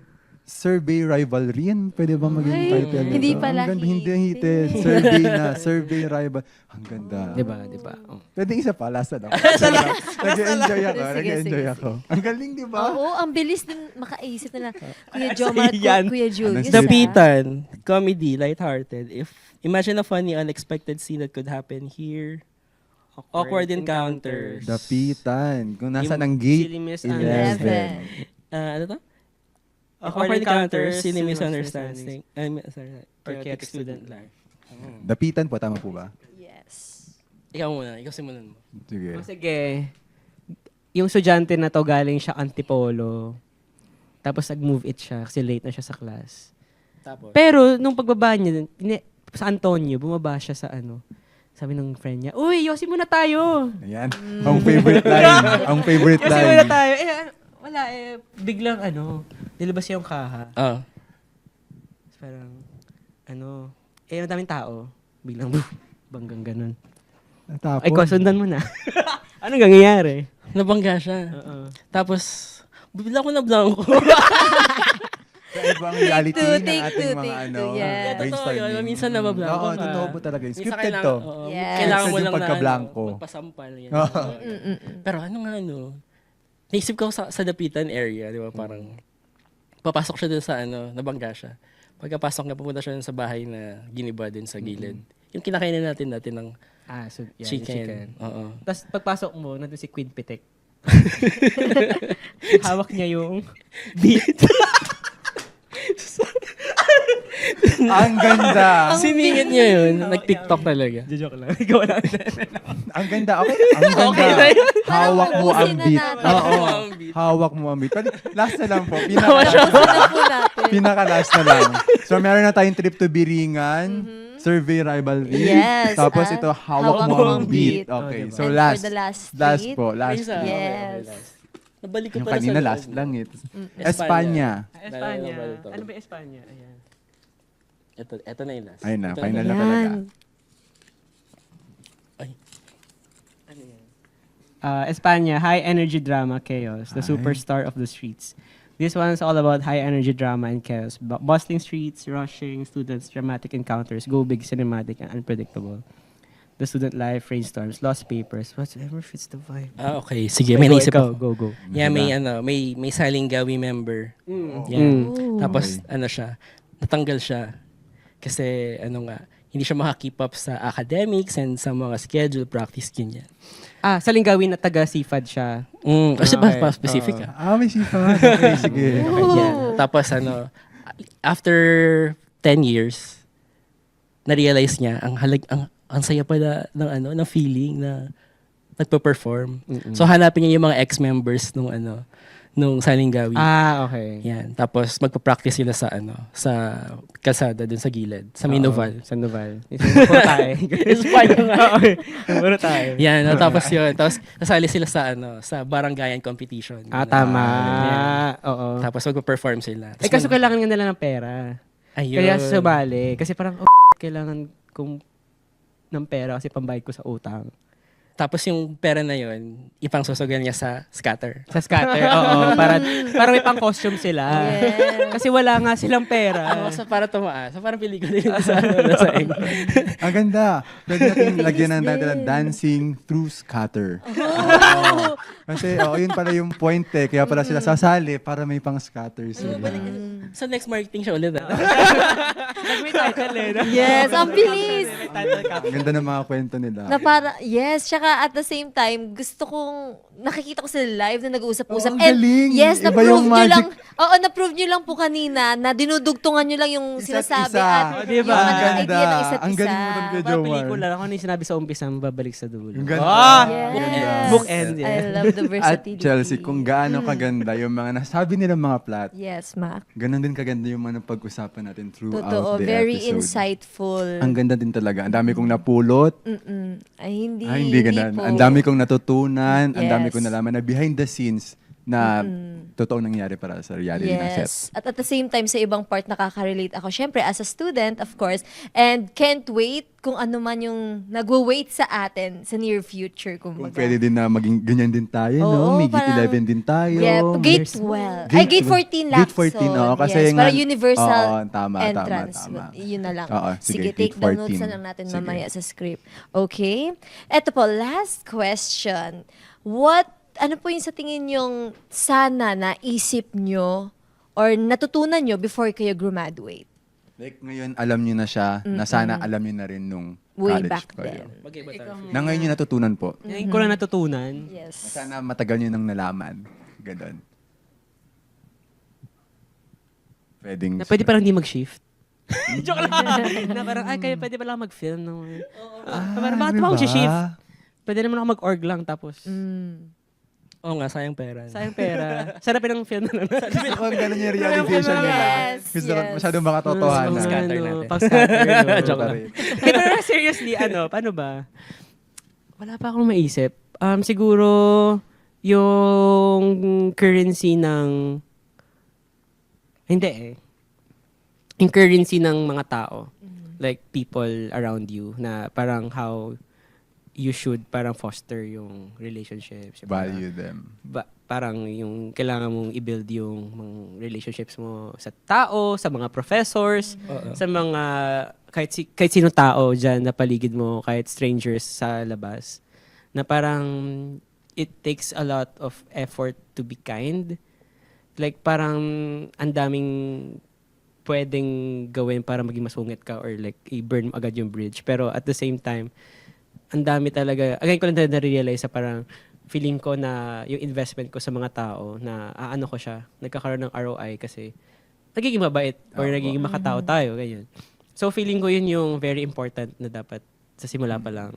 survey rivalry. Yan, pwede ba maging Ay, title nito? hindi pala Ang ganda, hindi hitin. hitin. Survey na, survey rival. Ang ganda. Diba? Oh. Pwede isa pa, last na. Nag-enjoy ako. Sige, Nag-enjoy sige, ako. Ang galing, di ba? Oo, ang bilis din makaisip na Kuya Jomar, yan. Kuya Julius. Ano, Dapitan, comedy, lighthearted. Imagine a funny, unexpected scene that could happen here. Awkward encounters. Dapitan. Kung nasa ng Silly gate, Miss 11. Ano to? Awkward Awkward encounters, encounters, silly misunderstandings. misunderstanding. Chaotic student life. Dapitan po, tama po ba? Yes. Ikaw muna, ikaw simulan mo. Sige. Sige. Yung estudyante na to galing siya Antipolo. Tapos nag-move it siya kasi late na siya sa class. Tapos, Pero nung pagbaba niya, sa Antonio, bumaba siya sa sabi ng friend niya, "Uy, yosi muna tayo." Ayan. Ang favorite line. Ang favorite Yosi muna line. tayo. Wala biglang nilabas yung kaha. Tapos parang ang daming tao. Biglang banggang ganun. Tapos, Ay, sundan mo na. Anong nangyayari? nabangga siya. Oo. Tapos, bigla ko na blanco. sa ibang reality Take two, ng take ating two, mga take two, yes. Totoo yun. Minsan nabablanko Oo, ka. totoo po talaga. Minsan Scripted to. Yes. Kailangan mo Scripted yung lang pagka-blanco. magpasampal. Yan. Oo. Pero naisip ko sa Dapitan area, di ba, parang papasok siya dun sa nabangga siya. Pagkapasok niya, pumunta siya dun sa bahay na giniba din sa gilid. Yung kinakainin natin ng So, yeah, chicken. Oo. Tapos pagpasok mo, nandun si Queen Pitek. Hawak niya yung beat. Ang ganda. Siningit niya yun. Nag-TikTok talaga. Joke lang. Ikaw lang. Ang ganda. Okay. Ang ganda. Hawak mo ang Tapusin na beat. natin. Oo. ang beat. Hawak mo ang beat. Last na lang po. Tapusin na po natin. Pinaka-last na lang. So, meron na tayong trip to Biringan, survey rivalry. Yes, Tapos at ito, hawak mo ang beat. Okay. diba? So, And last. for the last Last treat? po. Last. Ayun sa- Yes. okay, last. Nabalik ko Yung pala kanina sa last loob. lang eh. Espanya. Espanya. Espanya. Nalala ko ba Ano ito? ba Espanya? Ayan. Ito na yung last. Ayun na, Ito final na Yan. talaga. Ay. Espanya, high energy drama chaos, the Ay. superstar of the streets. This one's all about high energy drama and chaos. Bustling streets, rushing students, dramatic encounters, go big, cinematic, and unpredictable. The student life, rainstorms, lost papers, whatever fits the vibe. Okay, sige. May naisip go, ako. go. Yeah, may Salingawi member. Mm. Yan. Ooh. Tapos, siya, natanggal siya. Kasi, hindi siya maka-keep up sa academics and sa mga schedule, practice, ganyan. Salingawin na taga Sifad siya. Kasi Okay. ba specific May sipa. Okay, sige. Yan. Tapos, after 10 years, na-realize niya, ang saya pala ng feeling na nagpa-perform. So, hanapin niya yung mga ex-members nung Salingawi. Okay. Yan. Tapos magpa-practice sila sa kalsada dun sa gilid, sa Minoval. Sa Noval. Puro tayo. Espanya nga. Okay. Puro tayo. Yan, tapos yun. Tapos nasali sila sa barangayan competition. Tama. Yan. Oo. Tapos magpa-perform sila. Kaso kailangan nga nila ng pera. ayun. Kaya sumali. Kasi parang, kailangan kong ng pera kasi pambayad ko sa utang. Tapos yung pera na yun, ipang susugan niya sa scatter. Sa scatter, oo. Para may pang costume sila. Yes. Kasi wala nga silang pera. Para tumaas. Parang pelikula yun sa Ang ganda. Pwede natin lagyan ng title na Dancing Through Scatter. Oo. Kasi, yun pala yung point eh. Kaya pala sila sasali para may pang scatter sila. Sa next marketing siya ulit. May title eh. No? Yes, ang bilis. Ang ganda ng mga kwento nila. Na para, yes, tsaka at the same time, gusto kong, nakikita ko sila live na nag-uusap-usap. Oo, ang galing. yes, Iba na-prove yung nyo magic. lang, na-prove nyo lang po kanina na dinudugtungan nyo lang yung Isa't sinasabi isa. at Diba? yung Ang ganda. idea ng isa't Ang isa. galing mo doon, Kuya Parang Jomar. pelikula. Ako na yung sinabi sa umpisa, mababalik sa dulo. Yung ganda. Yes. Bookend, I yeah. love the At versatility. Chelsea, kung gaano kaganda yung mga nasabi nilang mga plot, Yes, Mac. ganon din kaganda yung mga napag-usapan natin throughout Totoo, the very episode. insightful. Ang ganda din talaga. Ang dami kong napulot. Ay, hindi. Hindi ganun. po. Ang dami kong natutunan. Ang dami Yes. kong nalaman na behind the scenes na totoong nangyari para sa reality ng set. Yes. At the same time, sa ibang part, nakaka-relate ako. Siyempre, as a student, of course. And can't wait kung ano man yung nagwo-wait sa atin sa near future. Kung Kumbaga. pwede din na maging ganyan din tayo, Oo, no? May parang- Gate 11 din tayo. Yeah, Gate Yes. 12. Ay, Gate 14 lang. Gate 14, oo. Kasi yes, nga- para universal Oo, tama, entrance. tama. Yun na lang. Oo, sige, sige, take Gate the notes 14. na lang natin Sige. mamaya sa script. Okay? Eto po, last question. Ano po yung sa tingin yung sana naisip nyo or natutunan nyo before kayo graduate? Like ngayon, alam nyo na siya, na sana alam nyo na rin nung Way college back pa then. yun. Na ngayon yung natutunan po. Ngayon ko lang natutunan. Yes. Sana matagal nyo nang nalaman. Ganon. Pwedeng... Na pwede parang hindi mag-shift. Joke lang. Na parang, kaya pwede pala ako mag-film. No? Parang, bakit diba? ba ako shift? Pwede naman ako mag-org lang tapos. Oo nga, sayang pera. Sayang pera. Sarapin ang film na naman. Gusto ko ganun yung realization nila. Yes, Gusto ko yes. masyadong makatotohanan. Scatter natin. Pag-scatter. no? Joke lang. Pero seriously, paano ba? Wala pa akong maisip. Siguro, yung currency ng... Hindi eh. Yung currency ng mga tao. Like, people around you. Na parang how you should parang foster yung relationships. Value them. Parang yung kailangan mong i-build yung mga relationships mo sa tao, sa mga professors, sa mga kahit sino tao dyan na paligid mo, kahit strangers sa labas. Na parang it takes a lot of effort to be kind. Like parang ang daming pwedeng gawin para maging masungit ka or like i-burn mo agad yung bridge. Pero at the same time, ang dami talaga, again ko lang na-realize sa parang feeling ko na yung investment ko sa mga tao na ano ko siya, nagkakaroon ng ROI kasi nagiging mabait or Oo. nagiging makatao tayo, ganyan. So feeling ko yun yung very important na dapat sa simula pa lang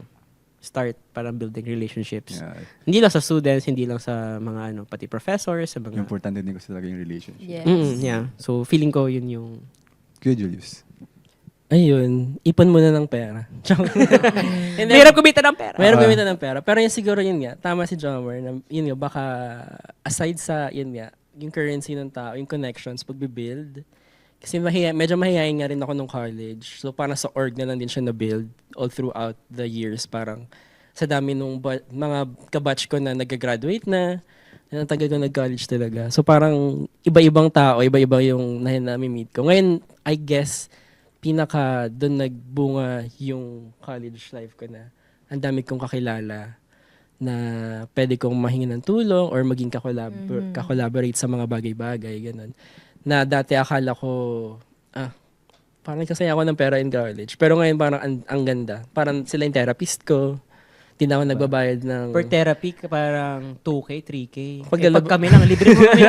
start parang building relationships. Yeah. Hindi lang sa students, hindi lang sa mga pati professors, sa mga... Yung importante din kasi talaga yung relationship. Yes. Yeah. So feeling ko yun yung... Kuya Julius. Ayun, ipon muna ng pera. Hindi, Mahirap kumita ng pera. Mayroon kumita ng pera. Pero yun siguro yun nga, tama si Jomar, na yun nga, baka aside sa yun nga, yung currency ng tao, yung connections, pagbibuild. Kasi medyo mahihayin nga rin ako nung college. So parang sa org na lang din siya na-build all throughout the years. Parang sa dami nung mga kabatch ko na nag-graduate na ang tagal ko nag-college talaga. So parang iba-ibang tao, iba-iba yung nami-meet ko. Ngayon, I guess, pinaka doon nagbunga yung college life ko na ang dami kong kakilala na pwede kong mahingi ng tulong or maging kakollaborate sa mga bagay-bagay, ganun. Na dati akala ko, parang nagsasaya ako ng pera in college. Pero ngayon parang ang ganda. Parang sila yung therapist ko. Hindi na ako nagbabayad ng... Per therapy, parang 2K, 3K. Pag Pag kami lang, libre mo kami.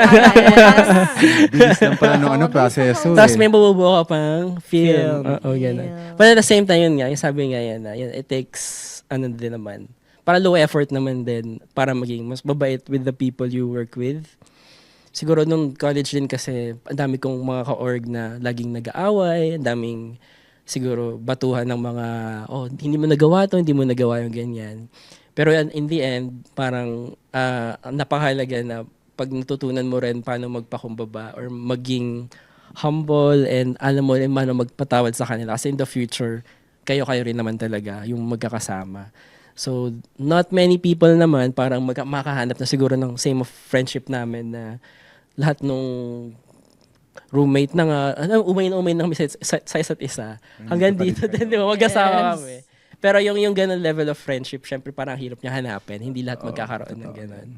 Bilis lang pala nung proseso Tapos eh. may mabubuo ka pang film. Oo, gano'n. Film. But at the same time, yun nga, yung sabi nga yan, it takes, din naman, para low effort naman din, para maging mas mabait with the people you work with. Siguro nung college din kasi, ang dami kong mga ka-org na laging nag-aaway, ang daming siguro batuhan ng mga, hindi mo nagawa to, hindi mo nagawa yung ganyan. Pero in the end, parang napakahalaga na pag natutunan mo rin paano magpakumbaba or maging humble and alam mo rin paano magpatawad sa kanila. Kasi in the future, kayo rin naman talaga yung magkakasama. So, not many people naman parang makahanap na siguro ng same of friendship namin na lahat nung roommate na nga, umay na kami sa isa't isa. Hanggang dito din, di ba? Magkasama kami. Pero yung ganun level of friendship, syempre parang hirap niya hanapin. Hindi lahat magkakaroon ng ganun.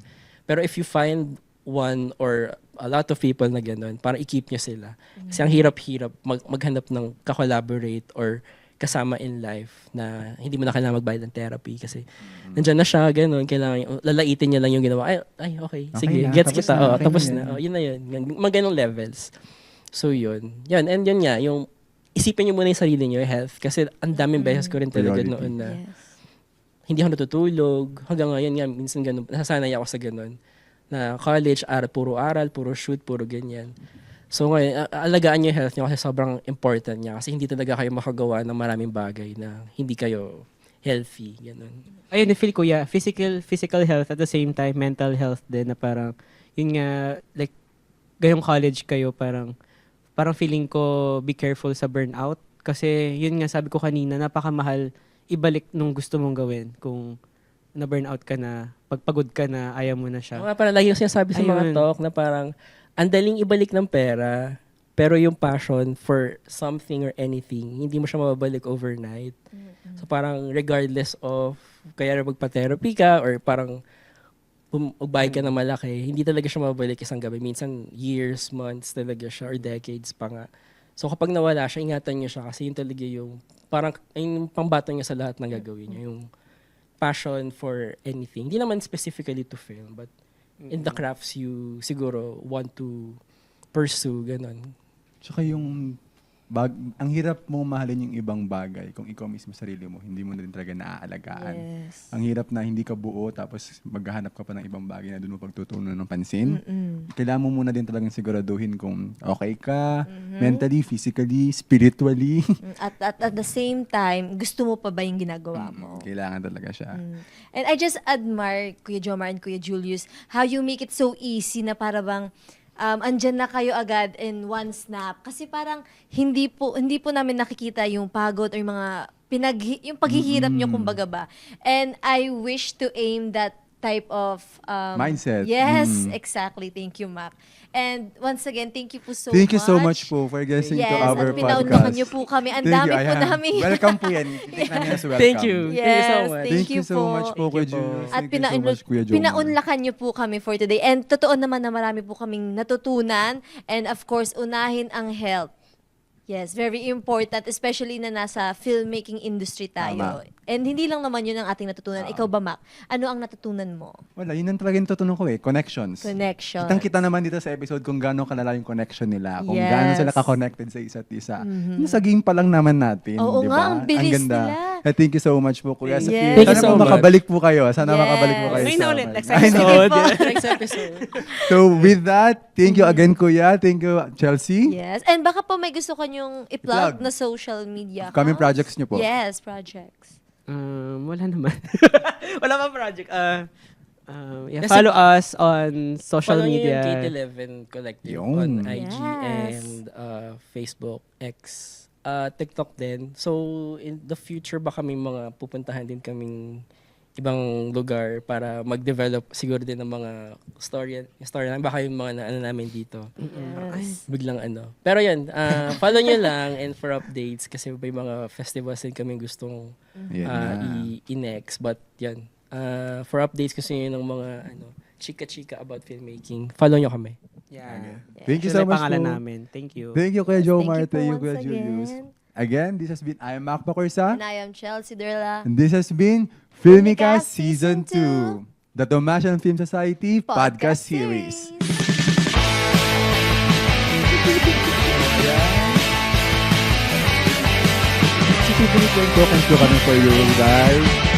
Pero if you find one or a lot of people na ganun, parang i-keep niyo sila. Kasi ang hirap-hirap maghanap ng ka-collaborate or kasama in life na hindi mo na kailangan magbayad ng therapy kasi nandyan na siya, ganun, kailangan, lalaitin niya lang yung ginawa. Ay, okay, sige, na, gets tapos kita. na, okay Tapos na na. yan. Yun na yun. Mga ganung levels. So, yun. Yun, and yun nga, yung isipin niyo muna yung sarili niyo, yung health. Kasi ang daming beses ko rin talaga Priority. noon na Yes. hindi ako natutulog. Hanggang ngayon nga, minsan ganun, nasasanay ako sa ganun. Na college, puro aral, puro shoot, puro ganyan. So ngayon, alagaan niyo yung health niyo kasi sobrang important niya. Kasi hindi talaga kayo makagawa ng maraming bagay na hindi kayo healthy. Ganun. Ayun, feel ko, yeah. Physical health at the same time, mental health din na parang, yun nga, like, gayong college kayo, parang feeling ko, be careful sa burnout. Kasi, yun nga, sabi ko kanina, napakamahal ibalik nung gusto mong gawin. Kung na-burnout ka na, pagpagod ka na, ayaw mo na siya. Mga parang lagi yung sinasabi sa mga Ayun. talk na parang, ang daling ibalik ng pera, pero yung passion for something or anything, hindi mo siya mababalik overnight. So parang regardless of, kaya magpa-therapy ka or parang magbayad ka na malaki, hindi talaga siya mababalik isang gabi. Minsan years, months talaga siya or decades pa nga. So kapag nawala siya, ingatan niyo siya kasi yun talaga yung parang yung pambato niya sa lahat ng gagawin niya. Yung passion for anything. Hindi naman specifically to film, but in the crafts you siguro want to pursue, ganun. Tsaka yung ang hirap mo mahalin yung ibang bagay kung ikaw mismo sarili mo, hindi mo na rin talaga naaalagaan. Yes. Ang hirap na hindi ka buo tapos maghahanap ka pa ng ibang bagay na doon mo pagtutunan ng pansin. Kailangan mo muna din talagang siguraduhin kung okay ka, mentally, physically, spiritually. At the same time, gusto mo pa ba yung ginagawa mo? Kailangan talaga siya. And I just admire Kuya Jomar and Kuya Julius how you make it so easy na para bang andyan na kayo agad in one snap. Kasi parang hindi po namin nakikita yung pagod or yung mga yung paghihirap nyo kumbaga ba. And I wish to aim that type of Mindset. Yes, exactly. Thank you, Mac. And once again, thank you po so much. Thank you so much po for guesting Yes, to our at pinaunlakan podcast. niyo po kami. Ang Thank dami you, po ayan. namin. Welcome po yan. Take namin as welcome. Thank you. Yes, Thank you so much. Thank you so much po, Kuya Thank you po. Julius. At Thank you so much, Kuya Jomar. pinaunlakan niyo po kami for today. And totoo naman na marami po kaming natutunan. And of course, unahin ang health. Yes, very important. Especially na nasa filmmaking industry tayo. Tama. And hindi lang naman yun ang ating natutunan. Ikaw ba, Mac? Ano ang natutunan mo? Wala, yun ang talaga yung tutunan ko Connections. Connection. Kitang-kita naman dito sa episode kung gaano kalala yung connection nila, kung Yes. gaano sila ka-connected sa isa't isa. Yung sa game pa lang naman natin, Oo di nga, ba? ang bilis ganda. nila. Thank you so much po, Kuya. Yes. Thank you Sana so po much. makabalik po kayo. Sana Yes. makabalik po kayo. Ngayon na sa- ulit, next I know. episode. Next episode. So with that, thank you again, Kuya. Thank you, Chelsea. Yes. And baka po may gusto ka niyong i-plug I-plug. na social media Upcoming accounts? projects niyo po. Yes, projects. Wala naman. Wala pa project. Yeah, Kasi- follow us on social Follow nyo media. yung Kate11 Collective Yun. on IG Yes. and Facebook, X, TikTok din. So, in the future, baka may mga pupuntahan din kaming ibang lugar para mag-develop siguro din ng mga story namin. Baka yung mga ano namin dito. Yes. Biglang ano. Pero yun, follow nyo lang and for updates kasi may mga festivals din kami gustong Yan na. i-next. But yan, for updates kasi yun ng mga chika-chika about filmmaking, follow nyo kami. Yeah. Thank you Siya so na yung much pangalan po. namin. Thank you. Thank you, Kuya Joe Thank you Marte. po Thank you, once Kuya Julius. again. Again, this has been I Am Mac Bacorsa. And I am Chelsea Durla. And this has been Filmica Filmica Season Season 2, the Tomasian Film Society podcast series. Super ko kami for you guys.